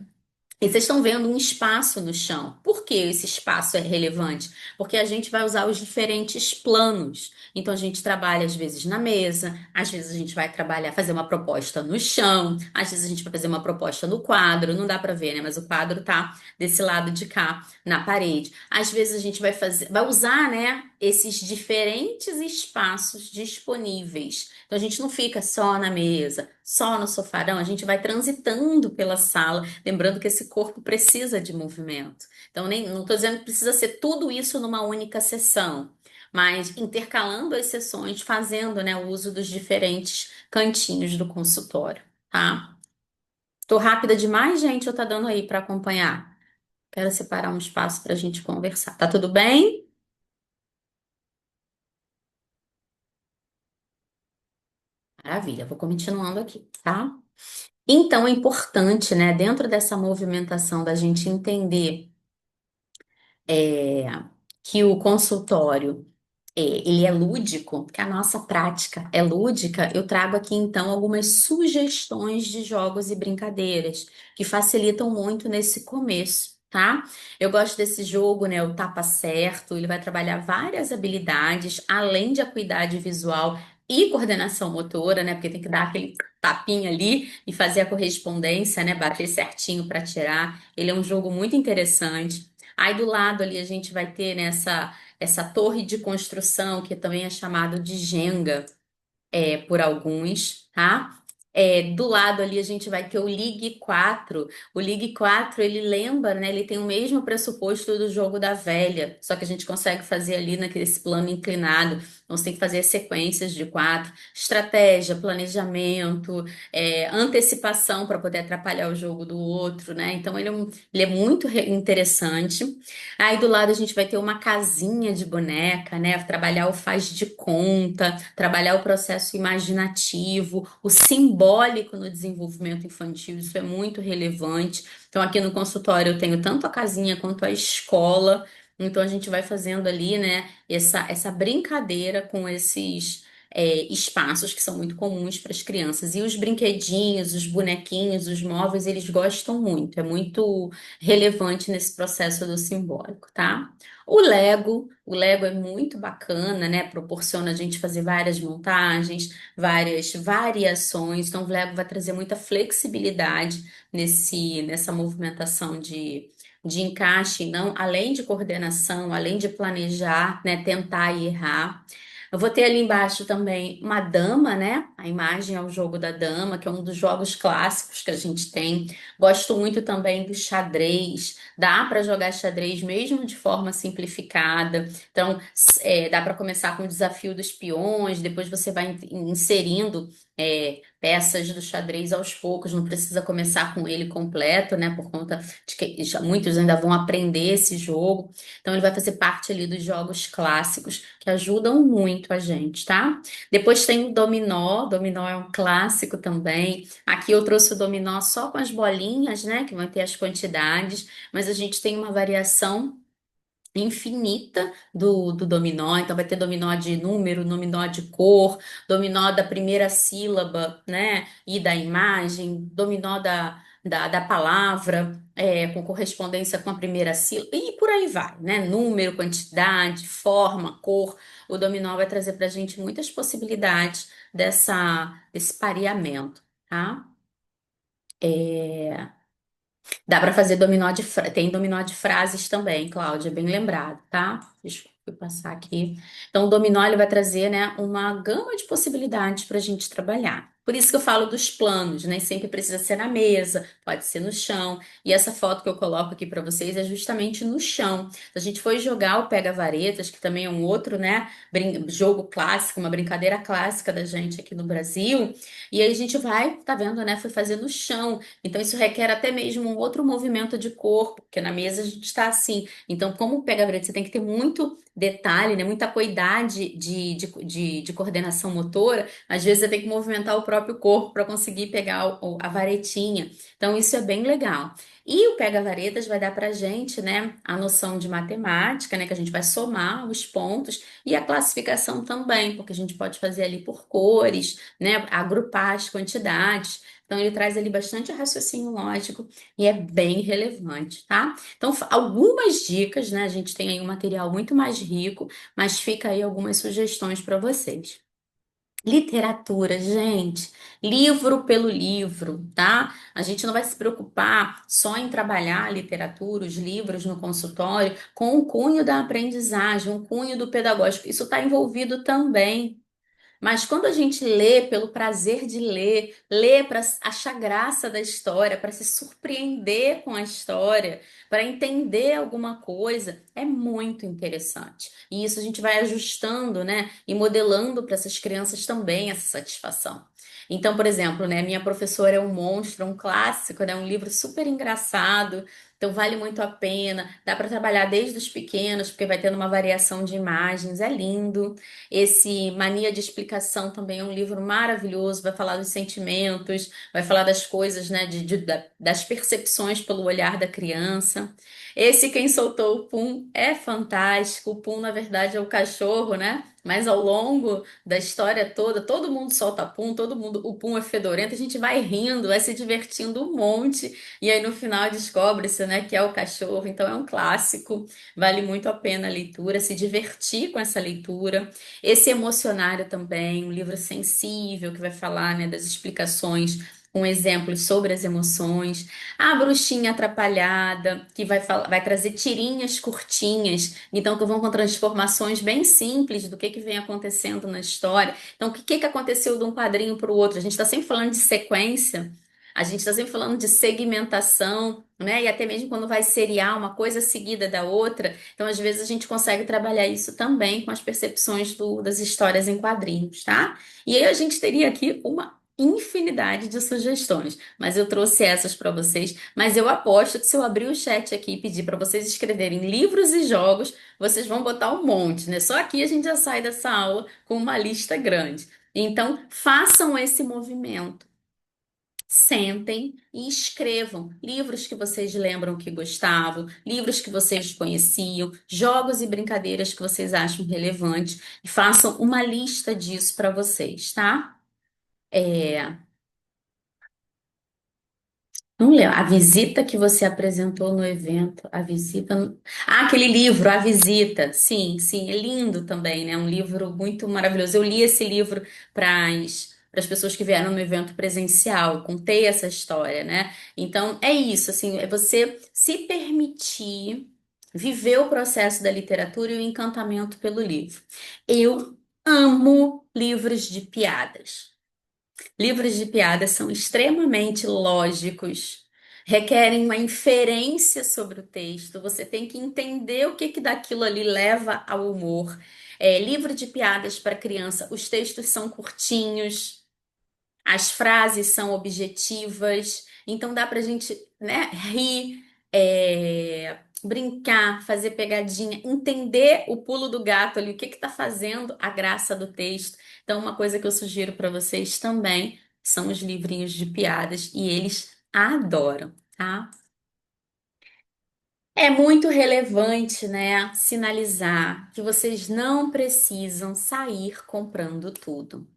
E vocês estão vendo um espaço no chão. Por que esse espaço é relevante? Porque a gente vai usar os diferentes planos. Então a gente trabalha às vezes na mesa, às vezes a gente vai trabalhar, fazer uma proposta no chão, às vezes a gente vai fazer uma proposta no quadro, não dá para ver, né? Mas o quadro tá desse lado de cá, na parede. Às vezes a gente vai fazer, vai usar, né, esses diferentes espaços disponíveis. Então a gente não fica só na mesa, só no sofá, não, a gente vai transitando pela sala. Lembrando que esse corpo precisa de movimento. Então, nem, não estou dizendo que precisa ser tudo isso numa única sessão, mas intercalando as sessões, fazendo, né, o uso dos diferentes cantinhos do consultório, tá? Tô rápida demais, gente, ou tá dando aí para acompanhar? Quero separar um espaço para a gente conversar. Tá tudo bem? Maravilha, vou continuando aqui, tá? Então, é importante, né, dentro dessa movimentação da gente entender é, que o consultório ele é lúdico, que a nossa prática é lúdica, eu trago aqui então algumas sugestões de jogos e brincadeiras que facilitam muito nesse começo, tá? Eu gosto desse jogo, né, o Tapa Certo, ele vai trabalhar várias habilidades, além de acuidade visual e coordenação motora, né, porque tem que dar aquele tapinha ali e fazer a correspondência, né, bater certinho para tirar. Ele é um jogo muito interessante. Aí do lado ali a gente vai ter nessa essa torre de construção, que também é chamado de Jenga, por alguns, tá? Do lado ali a gente vai ter o Ligue 4. O Ligue 4 ele lembra, né? Ele tem o mesmo pressuposto do jogo da velha, só que a gente consegue fazer ali naquele plano inclinado. Então você tem que fazer sequências de quatro, estratégia, planejamento, antecipação para poder atrapalhar o jogo do outro, né? Então ele é muito interessante. Aí do lado a gente vai ter uma casinha de boneca, né? Trabalhar o faz de conta, trabalhar o processo imaginativo, o simbólico no desenvolvimento infantil, isso é muito relevante. Então, aqui no consultório eu tenho tanto a casinha quanto a escola. Então, a gente vai fazendo ali, né, essa brincadeira com esses. Espaços que são muito comuns para as crianças. E os brinquedinhos, os bonequinhos, os móveis, eles gostam muito. É muito relevante nesse processo do simbólico, tá? O Lego é muito bacana, né? Proporciona a gente fazer várias montagens, várias variações. Então, o Lego vai trazer muita flexibilidade nessa movimentação de encaixe, não, além de coordenação, além de planejar, né? Tentar e errar. Eu vou ter ali embaixo também uma dama, né? A imagem é o jogo da dama, que é um dos jogos clássicos que a gente tem. Gosto muito também do xadrez. Dá para jogar xadrez mesmo de forma simplificada. Então, dá para começar com o desafio dos peões, depois você vai inserindo peças do xadrez aos poucos, não precisa começar com ele completo, né? Por conta de que muitos ainda vão aprender esse jogo. Então, ele vai fazer parte ali dos jogos clássicos que ajudam muito a gente, tá? Depois tem o dominó. Dominó é um clássico também. Aqui eu trouxe o dominó só com as bolinhas, né? Que vão ter as quantidades, mas a gente tem uma variação infinita do dominó. Então, vai ter dominó de número, dominó de cor, dominó da primeira sílaba, né? E da imagem, dominó da palavra, com correspondência com a primeira sílaba, e por aí vai, né? Número, quantidade, forma, cor. O dominó vai trazer para a gente muitas possibilidades desse pareamento, tá? É, Dá para fazer tem dominó de frases também, Cláudia, bem lembrado, tá? Deixa eu passar aqui. Então, o dominó ele vai trazer, né, uma gama de possibilidades para a gente trabalhar. Por isso que eu falo dos planos, né? Sempre precisa ser na mesa, pode ser no chão. E essa foto que eu coloco aqui para vocês é justamente no chão. Se a gente for jogar o pega-varetas, que também é um outro, né, jogo clássico, uma brincadeira clássica da gente aqui no Brasil, e aí a gente vai, tá vendo, né? Foi fazer no chão. Então, isso requer até mesmo um outro movimento de corpo, porque na mesa a gente está assim. Então, como pega brete, você tem que ter muito detalhe, né? Muita cuidade de coordenação motora. Às vezes, você tem que movimentar o próprio corpo para conseguir pegar a varetinha. Então, isso é bem legal. E o pega-varetas vai dar para gente, né, a noção de matemática, né, que a gente vai somar os pontos e a classificação também, porque a gente pode fazer ali por cores, né, agrupar as quantidades. Então, ele traz ali bastante raciocínio lógico e é bem relevante, tá? Então, algumas dicas, né? A gente tem aí um material muito mais rico, mas fica aí algumas sugestões para vocês. Literatura, gente, livro pelo livro, tá? A gente não vai se preocupar só em trabalhar a literatura, os livros no consultório, com o cunho da aprendizagem, o cunho do pedagógico. Isso está envolvido também. Mas quando a gente lê pelo prazer de ler, lê para achar graça da história, para se surpreender com a história, para entender alguma coisa, é muito interessante. E isso a gente vai ajustando, né, e modelando para essas crianças também essa satisfação. Então, por exemplo, né, Minha Professora é um Monstro, é um clássico, né, um livro super engraçado. Então vale muito a pena. Dá para trabalhar desde os pequenos, porque vai tendo uma variação de imagens, é lindo. Esse Mania de Explicação também é um livro maravilhoso, vai falar dos sentimentos, vai falar das coisas, né, das percepções pelo olhar da criança. Esse Quem Soltou o Pum é fantástico. O Pum, na verdade, é o cachorro, né? Mas ao longo da história toda, todo mundo solta pum, todo mundo, o pum é fedorento, a gente vai rindo, vai se divertindo um monte, e aí no final descobre-se, né, que é o cachorro. Então é um clássico, vale muito a pena a leitura, se divertir com essa leitura. Esse Emocionário também, um livro sensível que vai falar, né, das explicações com exemplos sobre as emoções. A Bruxinha Atrapalhada, que vai trazer tirinhas curtinhas, então que vão com transformações bem simples do que vem acontecendo na história. Então, o que aconteceu de um quadrinho para o outro? A gente está sempre falando de sequência. A gente está sempre falando de segmentação, né? E até mesmo quando vai seriar uma coisa seguida da outra, então, às vezes, a gente consegue trabalhar isso também com as percepções das histórias em quadrinhos, tá? E aí a gente teria aqui uma infinidade de sugestões, mas eu trouxe essas para vocês. Mas eu aposto que se eu abrir o chat aqui e pedir para vocês escreverem livros e jogos, vocês vão botar um monte, né? Só aqui a gente já sai dessa aula com uma lista grande. Então, façam esse movimento. Sentem e escrevam livros que vocês lembram que gostavam, livros que vocês conheciam, jogos e brincadeiras que vocês acham relevantes e façam uma lista disso para vocês, tá? É, não lembro. A visita que você apresentou no evento, a visita. Ah, aquele livro, A Visita. Sim, sim, é lindo também, né? Um livro muito maravilhoso. Eu li esse livro para as pessoas que vieram no evento presencial, contei essa história, né? Então, é isso, assim, é você se permitir viver o processo da literatura e o encantamento pelo livro. Eu amo livros de piadas. Livros de piadas são extremamente lógicos, requerem uma inferência sobre o texto. Você tem que entender o que que daquilo ali leva ao humor. Livro de piadas para criança, os textos são curtinhos, as frases são objetivas, então dá pra gente, né, rir, brincar, fazer pegadinha, entender o pulo do gato ali, o que que tá fazendo a graça do texto. Então, uma coisa que eu sugiro para vocês também são os livrinhos de piadas e eles adoram, tá? É muito relevante, né, sinalizar que vocês não precisam sair comprando tudo.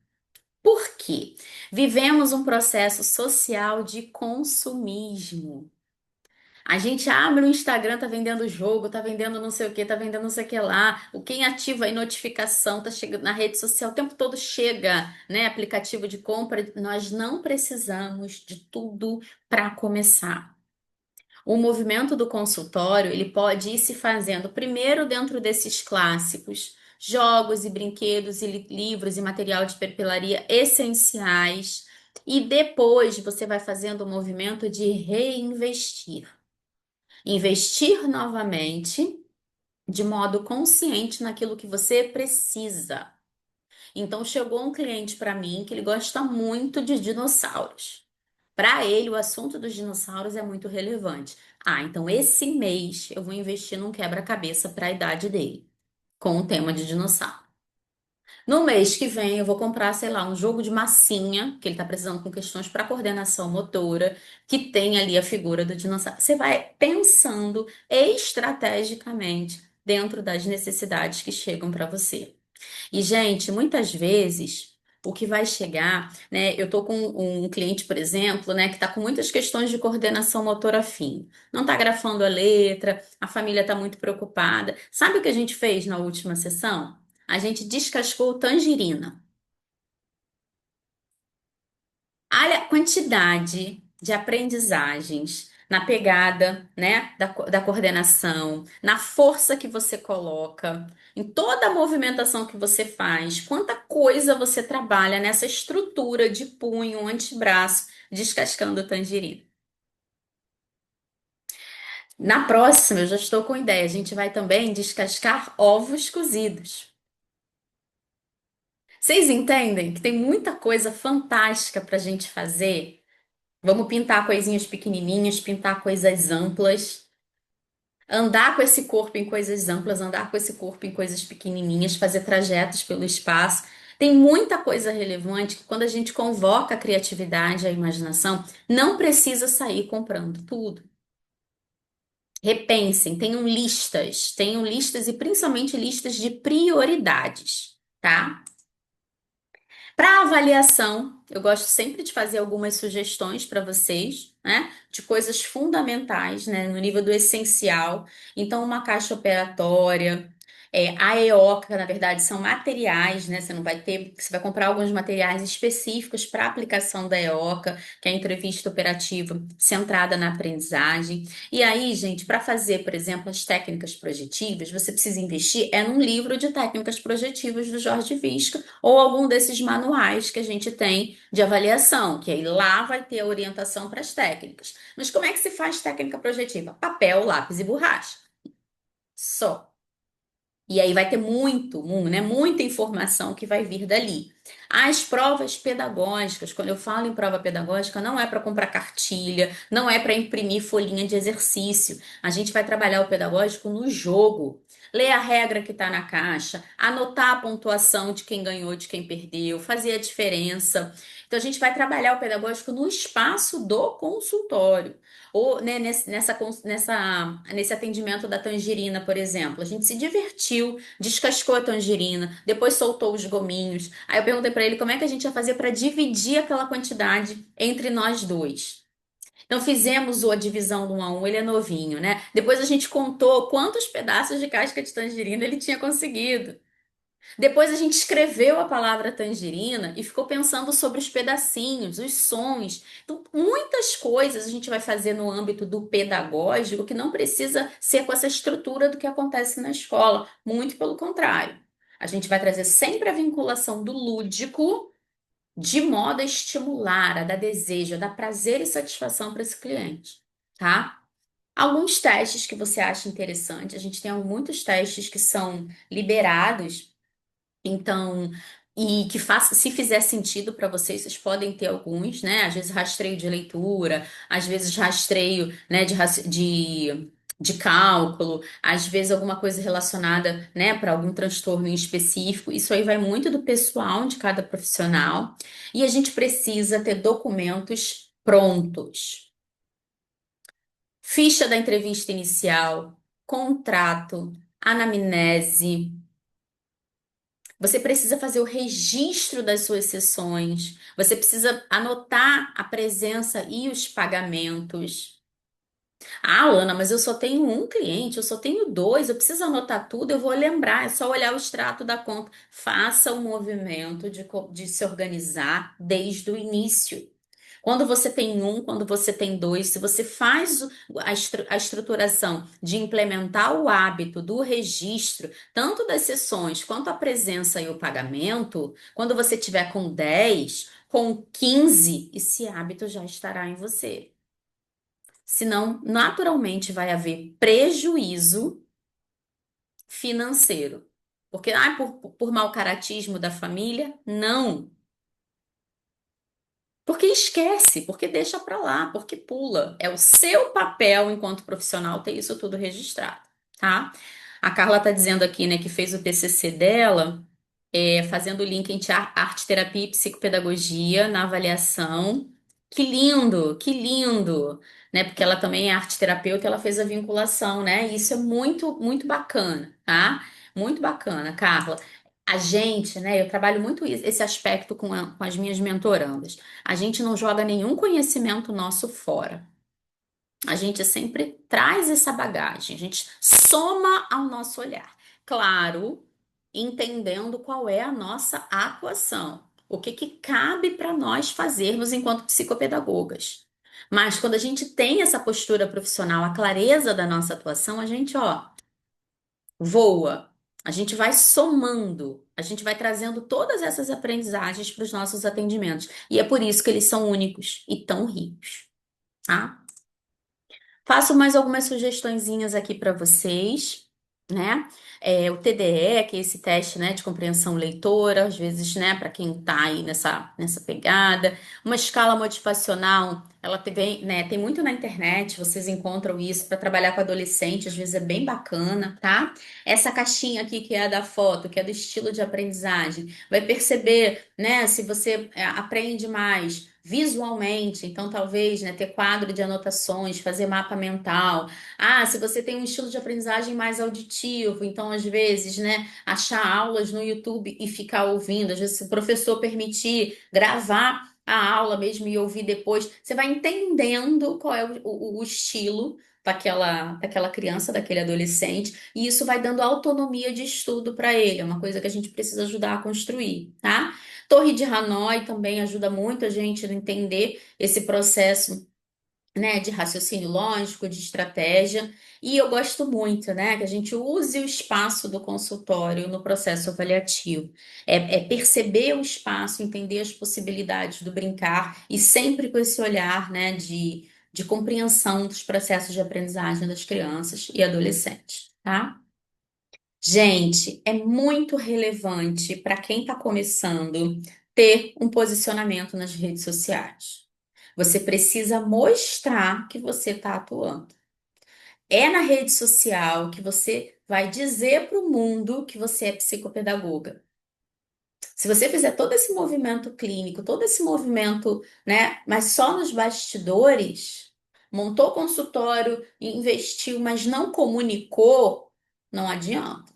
Por quê? Vivemos um processo social de consumismo. A gente abre o Instagram, tá vendendo jogo, tá vendendo não sei o que, tá vendendo não sei o que lá. O quem ativa aí notificação, tá chegando na rede social, o tempo todo chega, né, aplicativo de compra. Nós não precisamos de tudo para começar. O movimento do consultório, ele pode ir se fazendo primeiro dentro desses clássicos, jogos e brinquedos e livros e material de papelaria essenciais, e depois você vai fazendo o movimento de reinvestir. Investir novamente de modo consciente naquilo que você precisa. Então chegou um cliente para mim que ele gosta muito de dinossauros. Para ele, o assunto dos dinossauros é muito relevante. Ah, então esse mês eu vou investir num quebra-cabeça para a idade dele, com o tema de dinossauro. No mês que vem, eu vou comprar, sei lá, um jogo de massinha, que ele está precisando com questões para coordenação motora, que tem ali a figura do dinossauro. Você vai pensando estrategicamente dentro das necessidades que chegam para você. E, gente, muitas vezes. o que vai chegar, né? Eu tô com um cliente, por exemplo, né, que está com muitas questões de coordenação motora fina. Não está grafando a letra, a família está muito preocupada. Sabe o que a gente fez na última sessão? A gente descascou tangerina. Olha a quantidade de aprendizagens na pegada, né, da coordenação, na força que você coloca, em toda a movimentação que você faz, quanta coisa você trabalha nessa estrutura de punho, antebraço, descascando tangerina. Na próxima, eu já estou com ideia, a gente vai também descascar ovos cozidos. Vocês entendem que tem muita coisa fantástica para a gente fazer? Vamos pintar coisinhas pequenininhas, pintar coisas amplas, andar com esse corpo em coisas amplas, andar com esse corpo em coisas pequenininhas, fazer trajetos pelo espaço. Tem muita coisa relevante que quando a gente convoca a criatividade, a imaginação, não precisa sair comprando tudo. Repensem, tenham listas e principalmente listas de prioridades, tá? Para avaliação, eu gosto sempre de fazer algumas sugestões para vocês, né? De coisas fundamentais, né? No nível do essencial. Então, uma caixa operatória, a EOCA, na verdade, são materiais, né? Você vai comprar alguns materiais específicos para aplicação da EOCA, que é a entrevista operativa centrada na aprendizagem. E aí, gente, para fazer, por exemplo, as técnicas projetivas, você precisa investir num livro de técnicas projetivas do Jorge Visca ou algum desses manuais que a gente tem de avaliação, que aí lá vai ter a orientação para as técnicas. Mas como é que se faz técnica projetiva? Papel, lápis e borracha. Só. E aí vai ter né, muita informação que vai vir dali. As provas pedagógicas, quando eu falo em prova pedagógica, não é para comprar cartilha, não é para imprimir folhinha de exercício. A gente vai trabalhar o pedagógico no jogo. Ler a regra que está na caixa, anotar a pontuação de quem ganhou, de quem perdeu, fazer a diferença. Então, a gente vai trabalhar o pedagógico no espaço do consultório. Ou, né, nesse atendimento da tangerina, por exemplo, a gente se divertiu, descascou a tangerina, depois soltou os gominhos. Aí eu perguntei para ele como é que a gente ia fazer para dividir aquela quantidade entre nós dois. Então fizemos a divisão do 1 a 1, ele é novinho, né? Depois a gente contou quantos pedaços de casca de tangerina ele tinha conseguido. Depois a gente escreveu a palavra tangerina e ficou pensando sobre os pedacinhos, os sons. Então, muitas coisas a gente vai fazer no âmbito do pedagógico que não precisa ser com essa estrutura do que acontece na escola. Muito pelo contrário. A gente vai trazer sempre a vinculação do lúdico de modo a estimular, a dar desejo, a dar prazer e satisfação para esse cliente, tá? Alguns testes que você acha interessante, a gente tem muitos testes que são liberados então, e que faça, se fizer sentido para vocês, vocês podem ter alguns, né? Às vezes rastreio de leitura, às vezes rastreio, né, de cálculo, às vezes alguma coisa relacionada, né, para algum transtorno em específico. Isso aí vai muito do pessoal de cada profissional. E a gente precisa ter documentos prontos. Ficha da entrevista inicial, contrato, anamnese. Você precisa fazer o registro das suas sessões. Você precisa anotar a presença e os pagamentos. Ah, Lana, mas eu só tenho um cliente, eu só tenho dois, eu preciso anotar tudo, eu vou lembrar, é só olhar o extrato da conta. Faça o movimento de se organizar desde o início. Quando você tem um, quando você tem dois, se você faz a estruturação de implementar o hábito do registro, tanto das sessões quanto a presença e o pagamento, quando você tiver com 10, com 15, esse hábito já estará em você. Senão, naturalmente vai haver prejuízo financeiro. Porque, por mau caratismo da família? Não. Porque esquece, porque deixa pra lá, porque pula. É o seu papel enquanto profissional ter isso tudo registrado, tá? A Carla tá dizendo aqui, né, que fez o TCC dela, fazendo o link entre arte terapia e psicopedagogia na avaliação. Que lindo, né? Porque ela também é arte terapeuta, ela fez a vinculação, né? E isso é muito, muito bacana, tá? Muito bacana, Carla. A gente, né, eu trabalho muito esse aspecto com as minhas mentorandas. A gente não joga nenhum conhecimento nosso fora. A gente sempre traz essa bagagem, a gente soma ao nosso olhar. Claro, entendendo qual é a nossa atuação, o que que cabe para nós fazermos enquanto psicopedagogas. Mas quando a gente tem essa postura profissional, a clareza da nossa atuação, a gente, ó, voa. A gente vai somando, a gente vai trazendo todas essas aprendizagens para os nossos atendimentos. E é por isso que eles são únicos e tão ricos, tá? Faço mais algumas sugestõezinhas aqui para vocês, né? O TDE, que é esse teste, né, de compreensão leitora, às vezes, né, para quem está aí nessa pegada. Uma escala motivacional, ela tem, né, tem muito na internet, vocês encontram isso para trabalhar com adolescente, às vezes é bem bacana, tá? Essa caixinha aqui que é a da foto, que é do estilo de aprendizagem, vai perceber, né, se você aprende mais visualmente, então talvez, né, ter quadro de anotações, fazer mapa mental. Ah, se você tem um estilo de aprendizagem mais auditivo, então às vezes, né, achar aulas no YouTube e ficar ouvindo, às vezes se o professor permitir gravar a aula mesmo e ouvir depois, você vai entendendo qual é o estilo daquela criança, daquele adolescente, e isso vai dando autonomia de estudo para ele, é uma coisa que a gente precisa ajudar a construir, tá? Torre de Hanoi também ajuda muito a gente a entender esse processo, né, de raciocínio lógico, de estratégia. E eu gosto muito, né, que a gente use o espaço do consultório no processo avaliativo. É perceber o espaço, entender as possibilidades do brincar e sempre com esse olhar, né, de compreensão dos processos de aprendizagem das crianças e adolescentes, tá? Gente, é muito relevante para quem está começando ter um posicionamento nas redes sociais. Você precisa mostrar que você está atuando. É na rede social que você vai dizer para o mundo que você é psicopedagoga. Se você fizer todo esse movimento clínico, todo esse movimento, né, mas só nos bastidores, montou consultório, investiu, mas não comunicou, não adianta.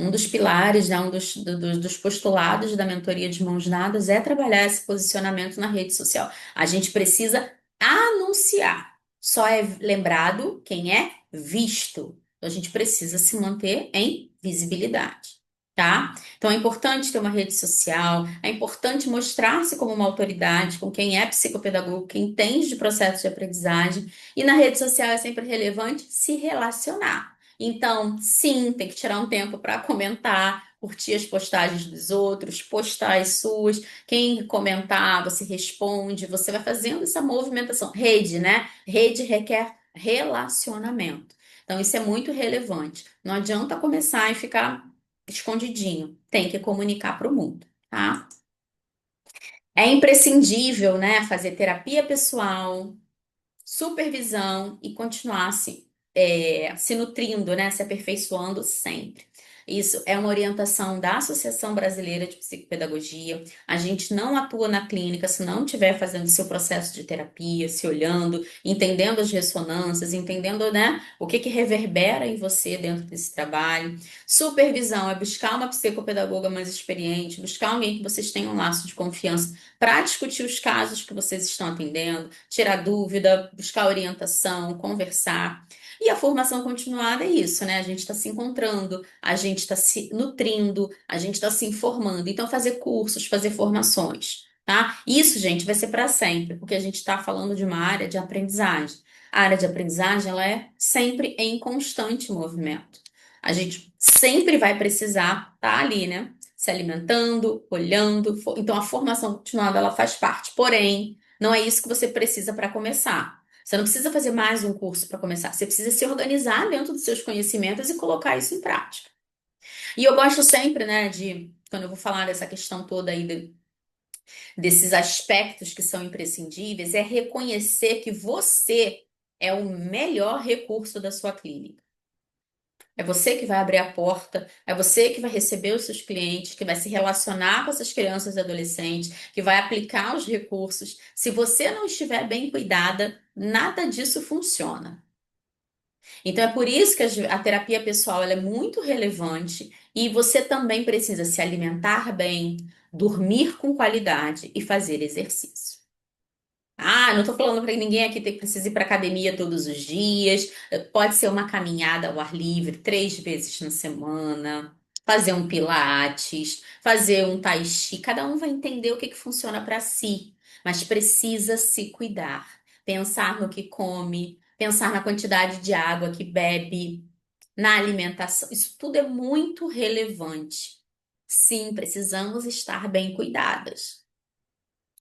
Um dos pilares, né, um dos postulados da mentoria de mãos dadas é trabalhar esse posicionamento na rede social. A gente precisa anunciar. Só é lembrado quem é visto. Então, a gente precisa se manter em visibilidade, tá? Então, é importante ter uma rede social, é importante mostrar-se como uma autoridade, com quem é psicopedagogo, quem entende de processo de aprendizagem. E na rede social é sempre relevante se relacionar. Então, sim, tem que tirar um tempo para comentar, curtir as postagens dos outros, postar as suas. Quem comentar, você responde, você vai fazendo essa movimentação. Rede, né? Rede requer relacionamento. Então, isso é muito relevante. Não adianta começar e ficar escondidinho. Tem que comunicar para o mundo, tá? É imprescindível, né, fazer terapia pessoal, supervisão e continuar se nutrindo, né? Se aperfeiçoando sempre. Isso é uma orientação da Associação Brasileira de Psicopedagogia. A gente não atua na clínica se não estiver fazendo seu processo de terapia, se olhando, entendendo as ressonâncias, entendendo, né, o que que reverbera em você dentro desse trabalho. Supervisão é buscar uma psicopedagoga mais experiente, buscar alguém que vocês tenham um laço de confiança para discutir os casos que vocês estão atendendo, tirar dúvida, buscar orientação, conversar. E a formação continuada é isso, né? A gente está se encontrando, a gente está se nutrindo, a gente está se informando. Então, fazer cursos, fazer formações, tá? Isso, gente, vai ser para sempre, porque a gente está falando de uma área de aprendizagem. A área de aprendizagem, ela é sempre em constante movimento. A gente sempre vai precisar estar ali, né? Se alimentando, olhando. Então, a formação continuada, ela faz parte. Porém, não é isso que você precisa para começar. Você não precisa fazer mais um curso para começar. Você precisa se organizar dentro dos seus conhecimentos e colocar isso em prática. E eu gosto sempre, né, quando eu vou falar dessa questão toda aí desses aspectos que são imprescindíveis, é reconhecer que você é o melhor recurso da sua clínica. É você que vai abrir a porta, é você que vai receber os seus clientes, que vai se relacionar com essas crianças e adolescentes, que vai aplicar os recursos. Se você não estiver bem cuidada, nada disso funciona. Então é por isso que a terapia pessoal ela é muito relevante e você também precisa se alimentar bem, dormir com qualidade e fazer exercício. Ah, não estou falando para ninguém aqui ter que precisa ir para academia todos os dias. Pode ser uma caminhada ao ar livre 3 vezes na semana, fazer um pilates, fazer um tai chi. Cada um vai entender o que que funciona para si, mas precisa se cuidar, pensar no que come, pensar na quantidade de água que bebe, na alimentação. Isso tudo é muito relevante. Sim, precisamos estar bem cuidadas.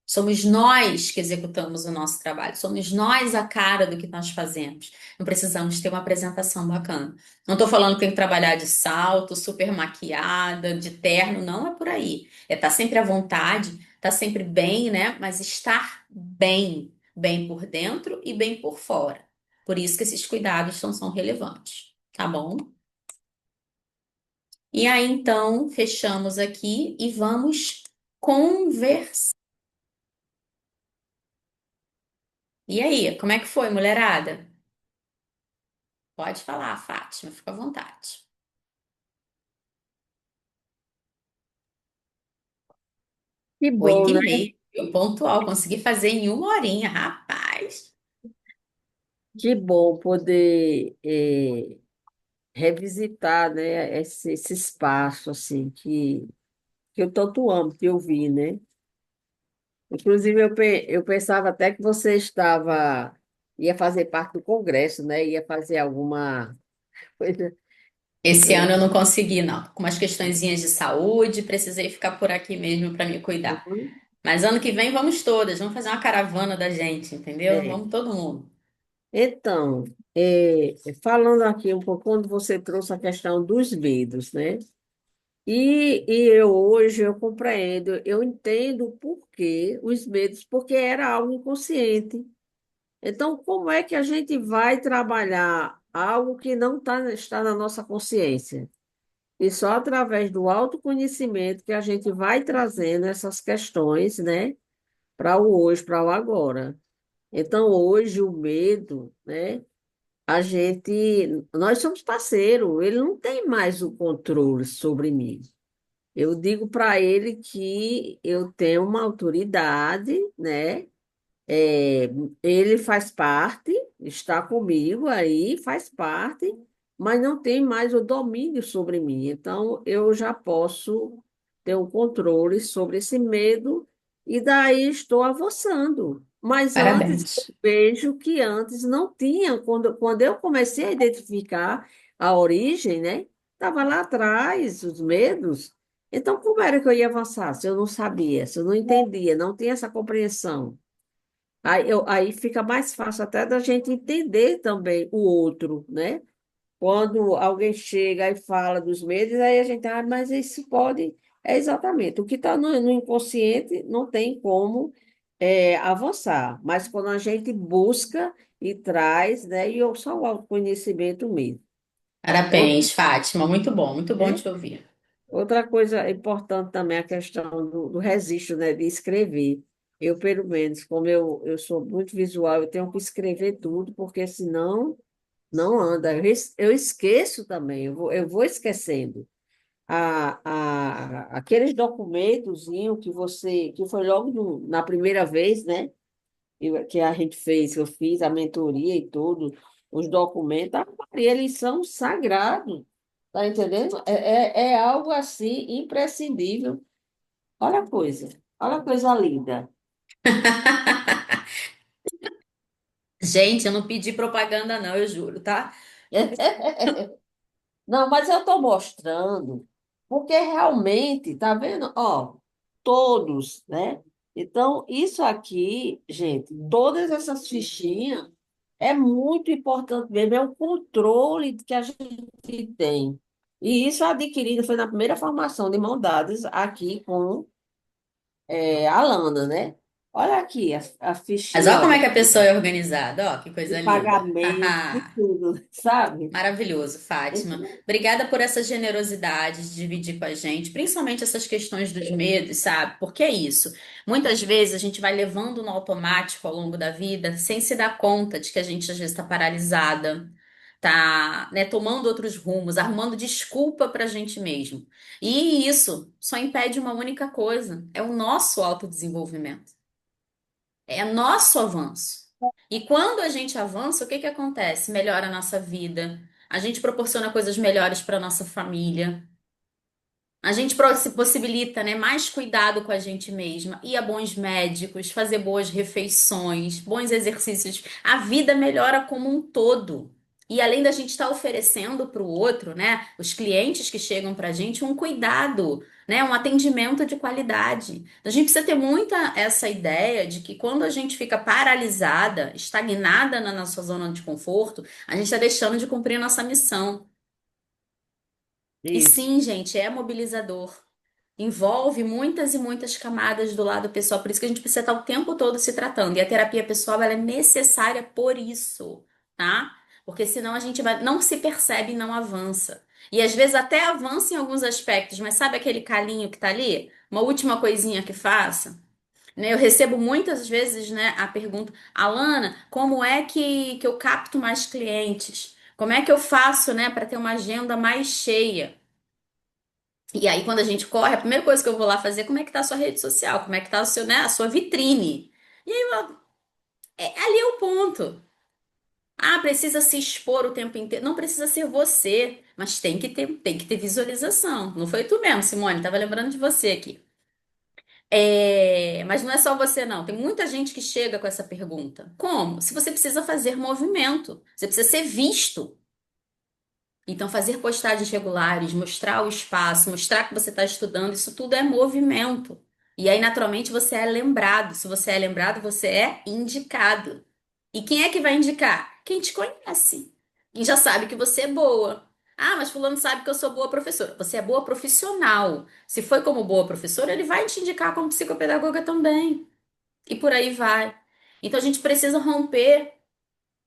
Somos nós que executamos o nosso trabalho, somos nós a cara do que nós fazemos. Não precisamos ter uma apresentação bacana. Não estou falando que tem que trabalhar de salto, super maquiada, de terno, não é por aí. É estar sempre à vontade, estar sempre bem, né? Mas estar bem, bem por dentro e bem por fora. Por isso que esses cuidados são relevantes, tá bom? E aí, então, fechamos aqui e vamos conversar. E aí, como é que foi, mulherada? Pode falar, Fátima, fica à vontade. Que Oito bom, e né? meia, eu pontual, consegui fazer em 1 horinha, rapaz. Que bom poder revisitar, né, esse espaço assim que eu tanto amo que eu vi, né? Inclusive eu pensava até que você ia fazer parte do congresso, né? Ia fazer alguma coisa. Esse É, ano eu não consegui, não. Com umas questõezinhas de saúde, precisei ficar por aqui mesmo para me cuidar. uhum, Mas ano que vem vamos todas, vamos fazer uma caravana da gente, entendeu? é. Vamos todo mundo. Então, falando aqui um pouco, quando você trouxe a questão dos medos, né? E eu hoje eu compreendo, eu entendo o porquê os medos, porque era algo inconsciente. Então, como é que a gente vai trabalhar algo que não está na nossa consciência? E só através do autoconhecimento que a gente vai trazendo essas questões, né, para o hoje, para o agora. Então, hoje, o medo, né, nós somos parceiro, ele não tem mais o controle sobre mim. Eu digo para ele que eu tenho uma autoridade, né? É, ele faz parte, está comigo aí, faz parte, mas não tem mais o domínio sobre mim. Então, eu já posso ter o controle sobre esse medo e daí estou avançando. Mas antes, eu Parabéns. vejo que antes não tinha, quando eu comecei a identificar a origem, né? Estava lá atrás, os medos. Então, como era que eu ia avançar se eu não sabia, se eu não entendia, não tinha essa compreensão? Aí fica mais fácil até da gente entender também o outro, né? Quando alguém chega e fala dos medos, aí a gente, mas isso pode. É exatamente. O que está no inconsciente não tem como avançar, mas quando a gente busca e traz, né? E só o autoconhecimento mesmo. Outra, Parabéns, Fátima. Muito bom né? te ouvir. Outra coisa importante também é a questão do registro, né? De escrever. Eu, pelo menos, como eu sou muito visual, eu tenho que escrever tudo, porque senão não anda. Eu esqueço também, eu vou esquecendo. Aqueles documentozinho que foi logo na primeira vez, né? Que a gente fez, que eu fiz a mentoria e tudo, os documentos, eles são sagrados, tá entendendo? É algo assim imprescindível. Olha a coisa linda. Gente, eu não pedi propaganda, não, eu juro, tá? Não, mas eu estou mostrando, porque realmente, tá vendo? Ó, todos, né? Então, isso aqui, gente, todas essas fichinhas é muito importante mesmo, é o controle que a gente tem. E isso adquirido foi na primeira formação de mão dadas aqui com a Lana, né? Olha aqui a Mas fichinha, olha ó, como é que a pessoa é organizada, ó, que de coisa linda. pagamento, de tudo, sabe? Maravilhoso, Fátima. Então, Obrigada por essa generosidade de dividir com a gente, principalmente essas questões dos medos, sabe? Porque é isso. Muitas vezes a gente vai levando no automático ao longo da vida sem se dar conta de que a gente às vezes está paralisada, tá, né, tomando outros rumos, arrumando desculpa para a gente mesmo. E isso só impede uma única coisa: é o nosso autodesenvolvimento, é nosso avanço. E quando a gente avança, o que que acontece? Melhora a nossa vida, a gente proporciona coisas melhores para nossa família. A gente se possibilita, né, mais cuidado com a gente mesma, ir a bons médicos, fazer boas refeições, bons exercícios. A vida melhora como um todo. E além da gente estar oferecendo para o outro, né, os clientes que chegam para a gente, um cuidado, né, um atendimento de qualidade. A gente precisa ter muita essa ideia de que quando a gente fica paralisada, estagnada na nossa zona de conforto, a gente está deixando de cumprir a nossa missão. E Isso. sim, gente, é mobilizador. Envolve muitas e muitas camadas do lado pessoal, por isso que a gente precisa estar o tempo todo se tratando. E a terapia pessoal, ela é necessária por isso, tá? Porque senão a gente não se percebe e não avança. E às vezes até avança em alguns aspectos, mas sabe aquele calinho que tá ali? Uma última coisinha que faça? Né? Eu recebo muitas vezes, né, a pergunta: Alana, como é que eu capto mais clientes? Como é que eu faço, né, para ter uma agenda mais cheia? E aí, quando a gente corre, a primeira coisa que eu vou lá fazer é como é que tá a sua rede social, como é que tá o seu, né, a sua vitrine. E aí, ali é o ponto. Ah, precisa se expor o tempo inteiro. Não precisa ser você, mas tem que ter visualização. Não foi tu mesmo, Simone, tava lembrando de você aqui. Mas não é só você, não. Tem muita gente que chega com essa pergunta. Como? Se você precisa fazer movimento, você precisa ser visto. Então, fazer postagens regulares, mostrar o espaço, mostrar que você está estudando, isso tudo é movimento. E aí, naturalmente, você é lembrado. Se você é lembrado, você é indicado. E quem é que vai indicar? Quem te conhece. Quem já sabe que você é boa. Ah, mas fulano sabe que eu sou boa professora. Você é boa profissional. Se foi como boa professora, ele vai te indicar como psicopedagoga também. E por aí vai. Então, a gente precisa romper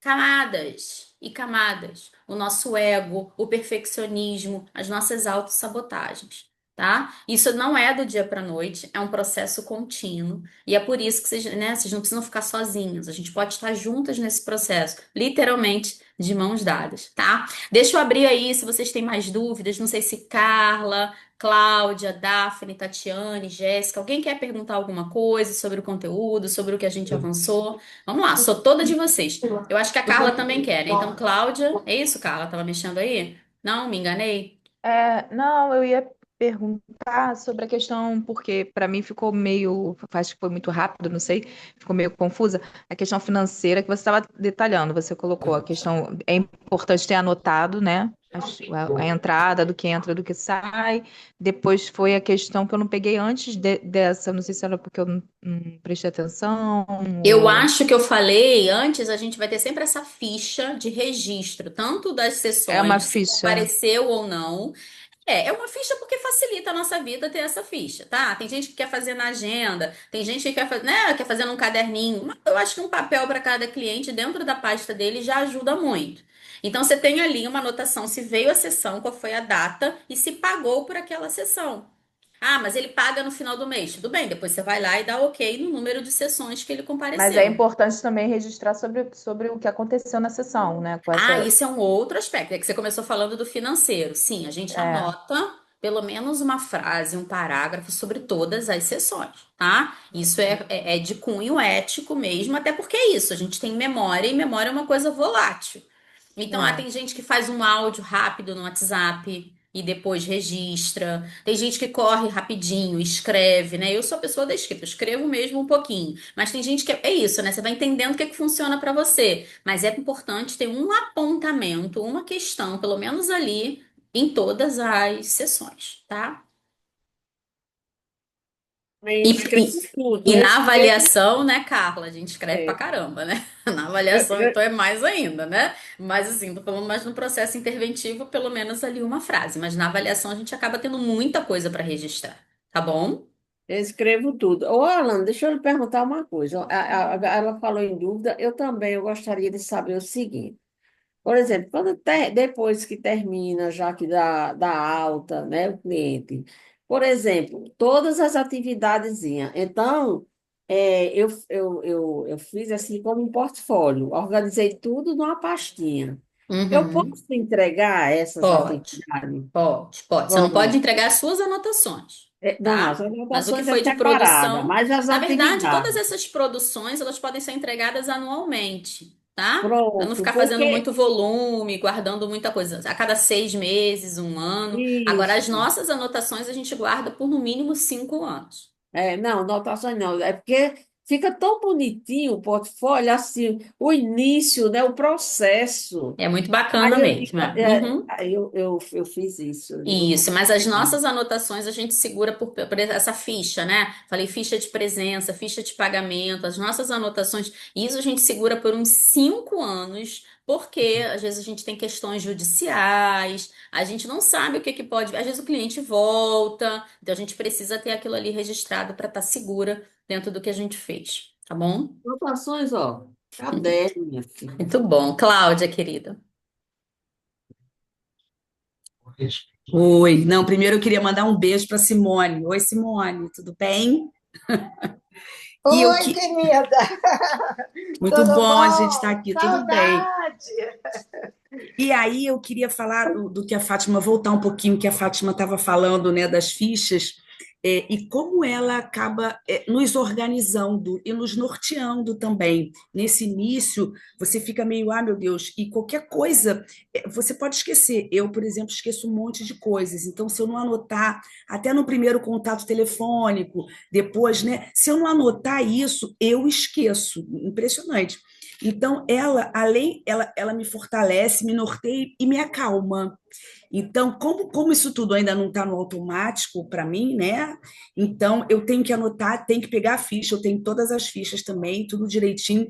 camadas e camadas. O nosso ego, o perfeccionismo, as nossas autossabotagens, tá? Isso não é do dia para noite, é um processo contínuo. E é por isso que vocês, né, vocês não precisam ficar sozinhos. A gente pode estar juntas nesse processo, literalmente de mãos dadas, tá? Deixa eu abrir aí se vocês têm mais dúvidas. Não sei se Carla, Cláudia, Daphne, Tatiane, Jéssica, alguém quer perguntar alguma coisa sobre o conteúdo, sobre o que a gente avançou? Vamos lá, sou toda de vocês. Eu acho que a Carla também quer, né? Então, Cláudia, é isso, Carla? Tava mexendo aí? Não, me enganei? Não, eu ia perguntar sobre a questão, porque para mim ficou meio, acho que foi muito rápido, não sei, ficou meio confusa, a questão financeira que você estava detalhando, você colocou a questão, é importante ter anotado, né? A entrada, do que entra, do que sai. Depois foi a questão que eu não peguei antes dessa, não sei se era porque eu não prestei atenção, Eu ou... acho que eu falei antes, a gente vai ter sempre essa ficha de registro, tanto das É uma sessões, se ficha. compareceu ou não. É uma ficha porque facilita a nossa vida ter essa ficha, tá? Tem gente que quer fazer na agenda, tem gente que quer fazer, né, quer fazer num caderninho. Mas eu acho que um papel para cada cliente dentro da pasta dele já ajuda muito. Então você tem ali uma anotação se veio a sessão, qual foi a data e se pagou por aquela sessão. Ah, mas ele paga no final do mês. Tudo bem, depois você vai lá e dá ok no número de sessões que ele Mas é compareceu. importante também registrar sobre o que aconteceu na sessão, né? Com Ah, essa. isso é um outro aspecto. É que você começou falando do financeiro. Sim, a gente É, anota pelo menos uma frase, um parágrafo sobre todas as sessões, tá? Isso é de cunho ético mesmo, até porque é isso. A gente tem memória e memória é uma coisa volátil. Então, é. tem gente que faz um áudio rápido no WhatsApp e depois registra. Tem gente que corre rapidinho, escreve, né? Eu sou a pessoa da escrita, eu escrevo mesmo um pouquinho. Mas tem gente que é isso, né? Você vai entendendo o que é que funciona para você. Mas é importante ter um apontamento, uma questão, pelo menos ali, em todas as sessões, tá? Eu E, escrevo e, tudo, e eu na escrevo. avaliação, né, Carla? A gente escreve pra É, caramba, né? Na eu, avaliação, eu- então, é mais ainda, né? Mas assim, tô falando mais no processo interventivo, pelo menos ali uma frase. Mas na avaliação a gente acaba tendo muita coisa para registrar, tá bom? eu escrevo tudo. Ô, Alan, deixa eu lhe perguntar uma coisa. Ela falou em dúvida, eu também eu gostaria de saber o seguinte. Por exemplo, depois que termina, já que dá alta, né, o cliente, por exemplo, todas as atividades. Então, eu fiz assim como um portfólio, organizei tudo numa pastinha. Eu Uhum. posso entregar essas Pode, atividades? pode. Você não pode Pronto. entregar as suas anotações, Não, as tá? Mas o que anotações é foi de separada, produção, mas as na verdade, todas atividades. essas produções, elas podem ser entregadas anualmente, tá? Para não Pronto, ficar fazendo porque muito volume, guardando muita coisa. A cada 6 meses, um ano. Agora, as isso. nossas anotações a gente guarda por no mínimo 5 anos. Não, anotações não. É porque fica tão bonitinho o portfólio, assim, o início, né, o processo. É muito bacana mesmo. Uhum. Aí eu fiz isso, viu? Isso, mas as nossas anotações a gente segura por essa ficha, né? Falei ficha de presença, ficha de pagamento, as nossas anotações, isso a gente segura por uns 5 anos, porque às vezes a gente tem questões judiciais, a gente não sabe o que que pode, às vezes o cliente volta, então a gente precisa ter aquilo ali registrado para estar segura dentro do que a gente fez, tá bom? Anotações, ó, caderno, minha filha. Muito bom. Cláudia, querida. Oi, não, primeiro eu queria mandar um beijo para Simone. Oi, Simone, tudo bem? E eu Oi, que querida, muito tudo bom a gente estar bom? aqui, tudo bem. Saudade! E aí eu queria falar do que a Fátima, voltar um pouquinho que a Fátima estava falando, né, das fichas, e como ela acaba nos organizando e nos norteando também. Nesse início, você fica meio, ah, meu Deus, e qualquer coisa você pode esquecer. Eu, por exemplo, esqueço um monte de coisas. Então, se eu não anotar, até no primeiro contato telefônico, depois, né, se eu não anotar isso, eu esqueço. Impressionante. Então, ela me fortalece, me norteia e me acalma. Então, como isso tudo ainda não está no automático para mim, né? Então, eu tenho que anotar, tenho que pegar a ficha, eu tenho todas as fichas também, tudo direitinho,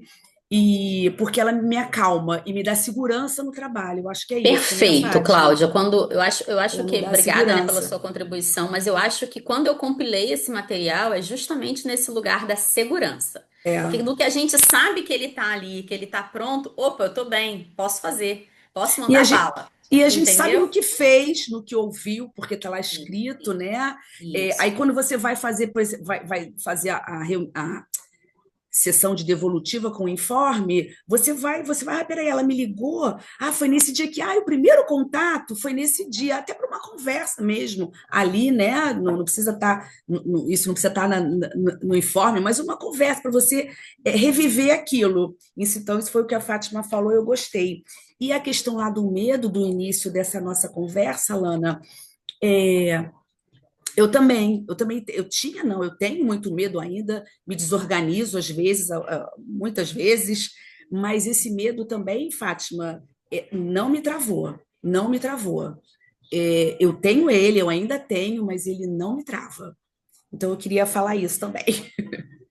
e porque ela me acalma e me dá segurança no trabalho. Eu acho que é isso, né, Perfeito, Fátima? Cláudia. Quando eu acho Ela me que, dá obrigada, né, pela segurança. sua contribuição, mas eu acho que quando eu compilei esse material é justamente nesse lugar da segurança. Porque É. no que a gente sabe que ele tá ali, que ele tá pronto, opa, eu tô bem, posso fazer, posso E a mandar gente, bala. e a gente sabe no Entendeu? que fez, no que ouviu, porque está lá Sim, escrito, né? Aí isso. quando você vai fazer, por exemplo, vai fazer a sessão de devolutiva com o informe, você vai, peraí, ela me ligou, foi nesse dia que, o primeiro contato foi nesse dia, até para uma conversa mesmo, ali, né, não precisa estar, isso não precisa estar no informe, mas uma conversa para você reviver aquilo. Então, isso foi o que a Fátima falou, eu gostei. E a questão lá do medo do início dessa nossa conversa, Lana, é, eu tinha, não, eu tenho muito medo ainda, me desorganizo às vezes, muitas vezes, mas esse medo também, Fátima, não me travou, não me travou. Eu tenho ele, eu ainda tenho, mas ele não me trava. Então eu queria falar isso também.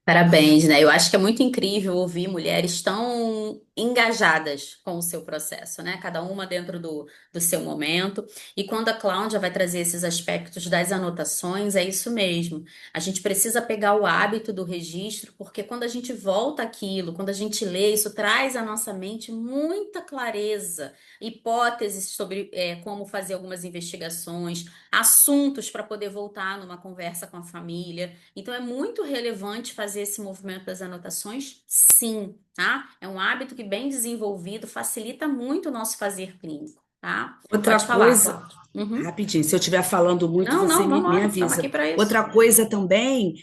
Parabéns, né? Eu acho que é muito incrível ouvir mulheres tão engajadas com o seu processo, né? Cada uma dentro do seu momento. E quando a Cláudia vai trazer esses aspectos das anotações, é isso mesmo. A gente precisa pegar o hábito do registro, porque quando a gente volta àquilo, quando a gente lê, isso traz à nossa mente muita clareza, hipóteses sobre como fazer algumas investigações, assuntos para poder voltar numa conversa com a família. Então, é muito relevante fazer esse movimento das anotações, sim, tá? É um hábito que, bem desenvolvido, facilita muito o nosso fazer clínico, tá? Outra Pode falar, coisa, Cláudia. Uhum. rapidinho, se eu estiver falando muito, Não, você não, me vambora. Estamos avisa. aqui para isso. Outra coisa também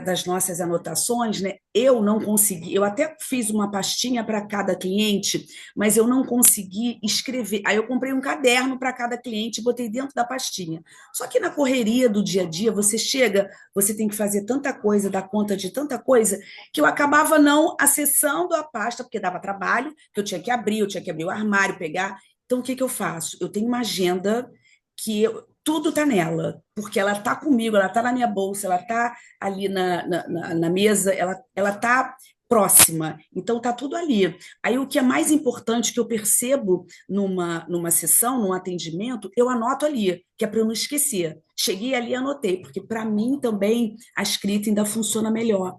das nossas anotações, né? Eu não consegui, eu até fiz uma pastinha para cada cliente, mas eu não consegui escrever. Aí eu comprei um caderno para cada cliente e botei dentro da pastinha. Só que na correria do dia a dia, você chega, você tem que fazer tanta coisa, dar conta de tanta coisa, que eu acabava não acessando a pasta, porque dava trabalho, que eu tinha que abrir o armário, pegar. Então, o que que eu faço? Eu tenho uma agenda tudo está nela, porque ela está comigo, ela está na minha bolsa, ela está ali na mesa, ela está próxima, então está tudo ali. Aí o que é mais importante que eu percebo numa sessão, num atendimento, eu anoto ali, que é para eu não esquecer. Cheguei ali e anotei, porque para mim também a escrita ainda funciona melhor.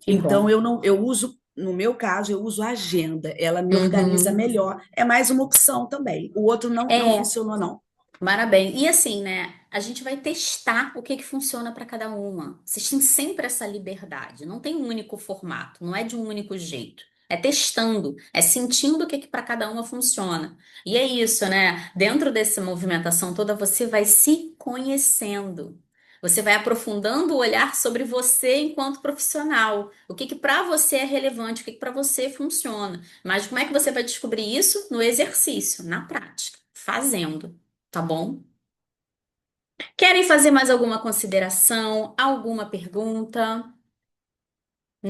Que Então bom. eu uso, no meu caso, eu uso a agenda, ela me organiza Uhum. melhor. É mais uma opção também. O outro não É, funcionou, não. parabéns. E assim, né? A gente vai testar o que que funciona para cada uma. Vocês têm sempre essa liberdade. Não tem um único formato, não é de um único jeito. É testando, é sentindo o que que para cada uma funciona. E é isso, né? Dentro dessa movimentação toda, você vai se conhecendo. Você vai aprofundando o olhar sobre você enquanto profissional. O que que para você é relevante, o que que para você funciona. Mas como é que você vai descobrir isso? No exercício, na prática, fazendo, tá bom? Querem fazer mais alguma consideração, alguma pergunta?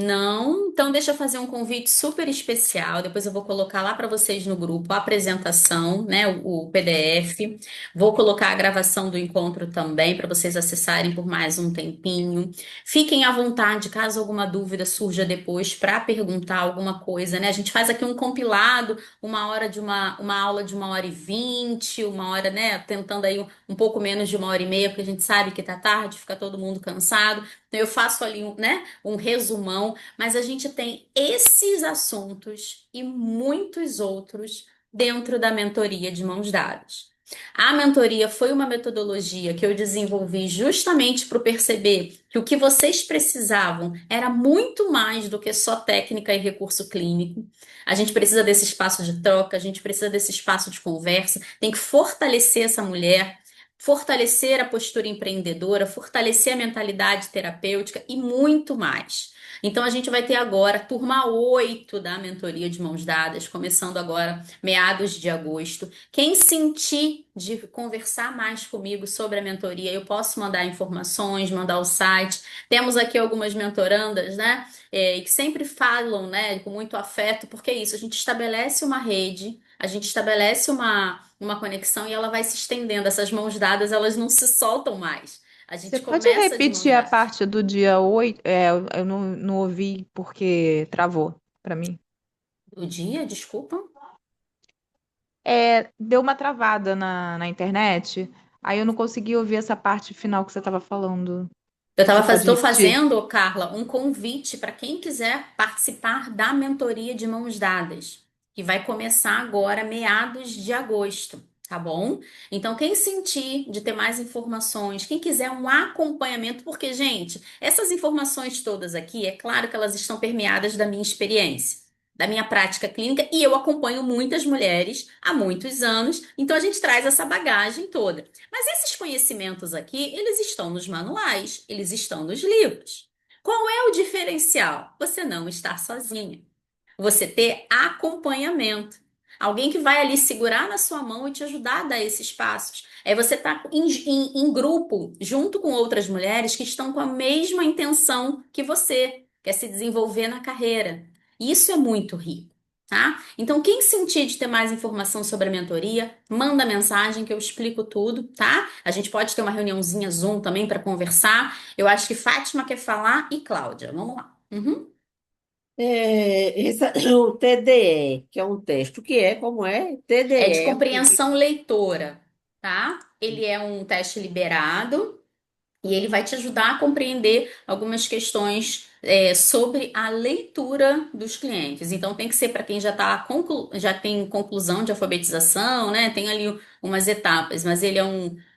Não, então deixa eu fazer um convite super especial. Depois eu vou colocar lá para vocês no grupo a apresentação, né, o PDF. Vou colocar a gravação do encontro também para vocês acessarem por mais um tempinho. Fiquem à vontade, caso alguma dúvida surja depois para perguntar alguma coisa, né? A gente faz aqui um compilado, uma aula de 1h20, uma hora, né? Tentando aí um pouco menos de 1h30, porque a gente sabe que tá tarde, fica todo mundo cansado. Então eu faço ali, né? Um resumão, mas a gente tem esses assuntos e muitos outros dentro da mentoria de mãos dadas. A mentoria foi uma metodologia que eu desenvolvi justamente para perceber que o que vocês precisavam era muito mais do que só técnica e recurso clínico. A gente precisa desse espaço de troca, a gente precisa desse espaço de conversa, tem que fortalecer essa mulher, fortalecer a postura empreendedora, fortalecer a mentalidade terapêutica e muito mais. Então, a gente vai ter agora a turma 8 da mentoria de mãos dadas, começando agora, meados de agosto. Quem sentir de conversar mais comigo sobre a mentoria, eu posso mandar informações, mandar o site. Temos aqui algumas mentorandas, né, que sempre falam, né, com muito afeto, porque é isso, a gente estabelece uma rede, a gente estabelece uma conexão e ela vai se estendendo. Essas mãos dadas, elas não se soltam mais. A Você gente pode começa de mãos repetir a dadas. parte do dia 8? Eu não ouvi porque travou para mim. O dia, desculpa. Deu uma travada na internet, aí eu não consegui ouvir essa parte final que você estava falando. Você pode Estou repetir? fazendo, Carla, um convite para quem quiser participar da mentoria de mãos dadas, que vai começar agora, meados de agosto, tá bom? Então, quem sentir de ter mais informações, quem quiser um acompanhamento, porque, gente, essas informações todas aqui, é claro que elas estão permeadas da minha experiência, da minha prática clínica, e eu acompanho muitas mulheres há muitos anos, então a gente traz essa bagagem toda. Mas esses conhecimentos aqui, eles estão nos manuais, eles estão nos livros. Qual é o diferencial? Você não estar sozinha. Você ter acompanhamento. Alguém que vai ali segurar na sua mão e te ajudar a dar esses passos. É você estar em grupo, junto com outras mulheres que estão com a mesma intenção que você, quer se desenvolver na carreira. Isso é muito rico, tá? Então, quem sentir de ter mais informação sobre a mentoria, manda mensagem que eu explico tudo, tá? A gente pode ter uma reuniãozinha Zoom também para conversar. Eu acho que Fátima quer falar e Cláudia. Vamos lá. Uhum. O TDE, que é um teste. O que é? Como é? É de TDE. compreensão leitora, tá? Ele é um teste liberado e ele vai te ajudar a compreender algumas questões sobre a leitura dos clientes. Então tem que ser para quem já tem conclusão de alfabetização, né? Tem ali umas etapas, mas ele é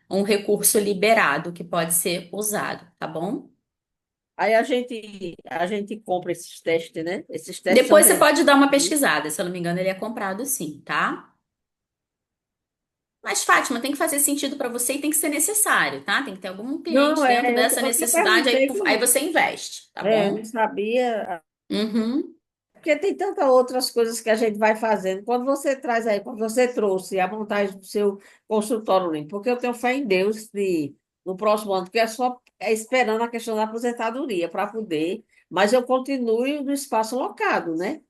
um recurso liberado que pode ser usado, tá bom? Aí a gente compra esses testes, né? Esses testes são Depois você vendidos. pode dar uma pesquisada, se eu não me engano, ele é comprado sim, tá? Mas, Fátima, tem que fazer sentido para você e tem que ser necessário, tá? Tem que ter algum cliente Não, dentro eu, dessa eu te necessidade, aí, perguntei, aí você investe, tá não bom? sabia. Uhum. Porque tem tantas outras coisas que a gente vai fazendo. Quando você traz aí, quando você trouxe a montagem do seu consultório limpo, porque eu tenho fé em Deus no próximo ano, porque é esperando a questão da aposentadoria para poder, mas eu continuo no espaço locado, né?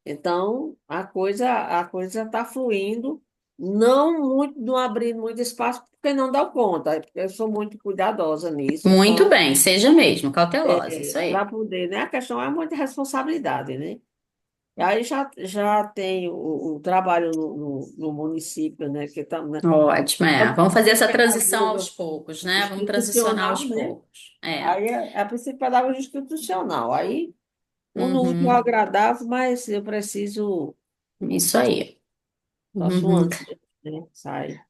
Então, a coisa está fluindo, não muito, não abrindo muito espaço, porque não dá conta. Eu sou muito cuidadosa nisso, eu Muito sou bem, seja mesmo, cautelosa, isso para aí. poder, né? A questão é muita responsabilidade, né? E aí já tem o trabalho no município, né? Que tá, né? Ótimo, é. Vamos fazer essa transição aos Pedagogo poucos, né? Vamos transicionar aos institucional, né? poucos. É. Aí é a princípio pedagogia institucional. Aí o útil é Uhum. agradável, mas eu preciso, Isso aí. faço Uhum. antes, né? Sai. Olha,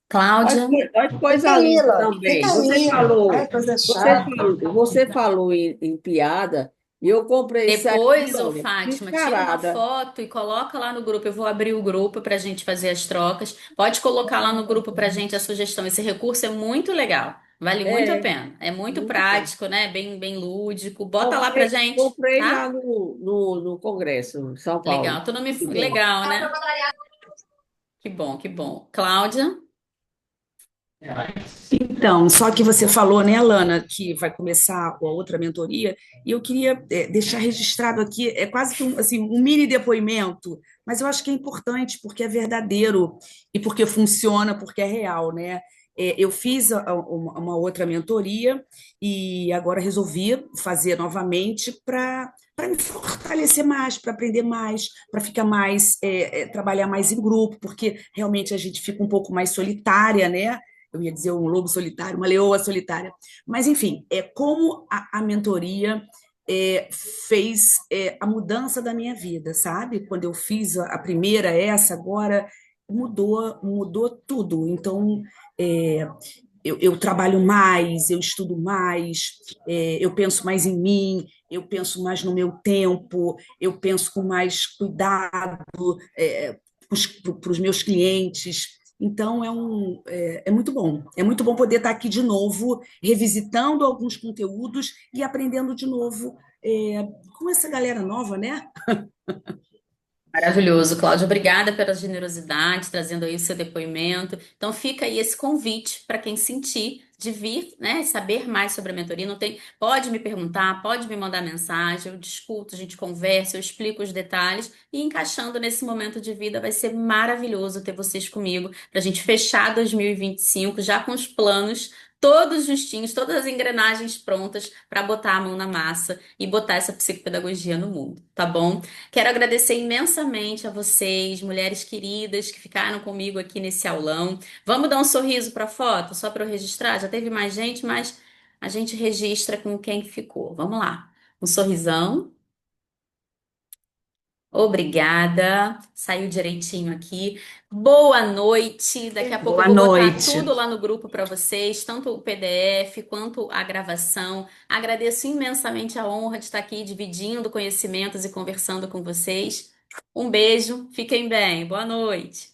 Cláudia, olha que Fica coisa aí, linda Lô. Fica também. Você aí. Ai, falou, coisa você chata. falou, você falou em piada. E eu comprei isso aqui, Depois, ô olha, Fátima, tira uma descarada. foto e coloca lá no grupo. Eu vou abrir o grupo para a gente fazer as trocas. Pode colocar lá no grupo para a gente a sugestão. Esse recurso é muito legal, vale muito a É, pena. É muito muito bom. prático, né? Bem lúdico. Bota lá pra Comprei, gente, comprei lá tá? no Congresso, em São Paulo. Legal, tu não me... Muito bom. Legal, né? Que bom, que bom. Cláudia, Então, só que você falou, né, Alana, que vai começar a outra mentoria, e eu queria deixar registrado aqui, é quase que assim, um mini depoimento, mas eu acho que é importante porque é verdadeiro e porque funciona, porque é real, né? Eu fiz uma outra mentoria e agora resolvi fazer novamente para me fortalecer mais, para aprender mais, para ficar mais, trabalhar mais em grupo, porque realmente a gente fica um pouco mais solitária, né? Eu ia dizer um lobo solitário, uma leoa solitária. Mas, enfim, é como a mentoria fez a mudança da minha vida, sabe? Quando eu fiz a primeira, essa, agora mudou tudo. Então, é, eu trabalho mais, eu estudo mais, eu penso mais em mim, eu penso mais no meu tempo, eu penso com mais cuidado para os meus clientes. Então, é muito bom. É muito bom poder estar aqui de novo, revisitando alguns conteúdos e aprendendo de novo com essa galera nova, né? maravilhoso. Cláudia, obrigada pela generosidade, trazendo aí o seu depoimento. Então fica aí esse convite para quem sentir de vir, né, saber mais sobre a mentoria. Não tem, pode me perguntar, pode me mandar mensagem, eu discuto, a gente conversa, eu explico os detalhes e encaixando nesse momento de vida vai ser maravilhoso ter vocês comigo para a gente fechar 2025 já com os planos todos justinhos, todas as engrenagens prontas para botar a mão na massa e botar essa psicopedagogia no mundo, tá bom? Quero agradecer imensamente a vocês, mulheres queridas que ficaram comigo aqui nesse aulão. Vamos dar um sorriso para a foto, só para eu registrar? Já teve mais gente, mas a gente registra com quem ficou. Vamos lá. Um sorrisão. Obrigada. Saiu direitinho aqui. Boa noite. Daqui a pouco eu Boa vou botar noite. tudo lá no grupo para vocês, tanto o PDF quanto a gravação. Agradeço imensamente a honra de estar aqui dividindo conhecimentos e conversando com vocês. Um beijo, fiquem bem. Boa noite.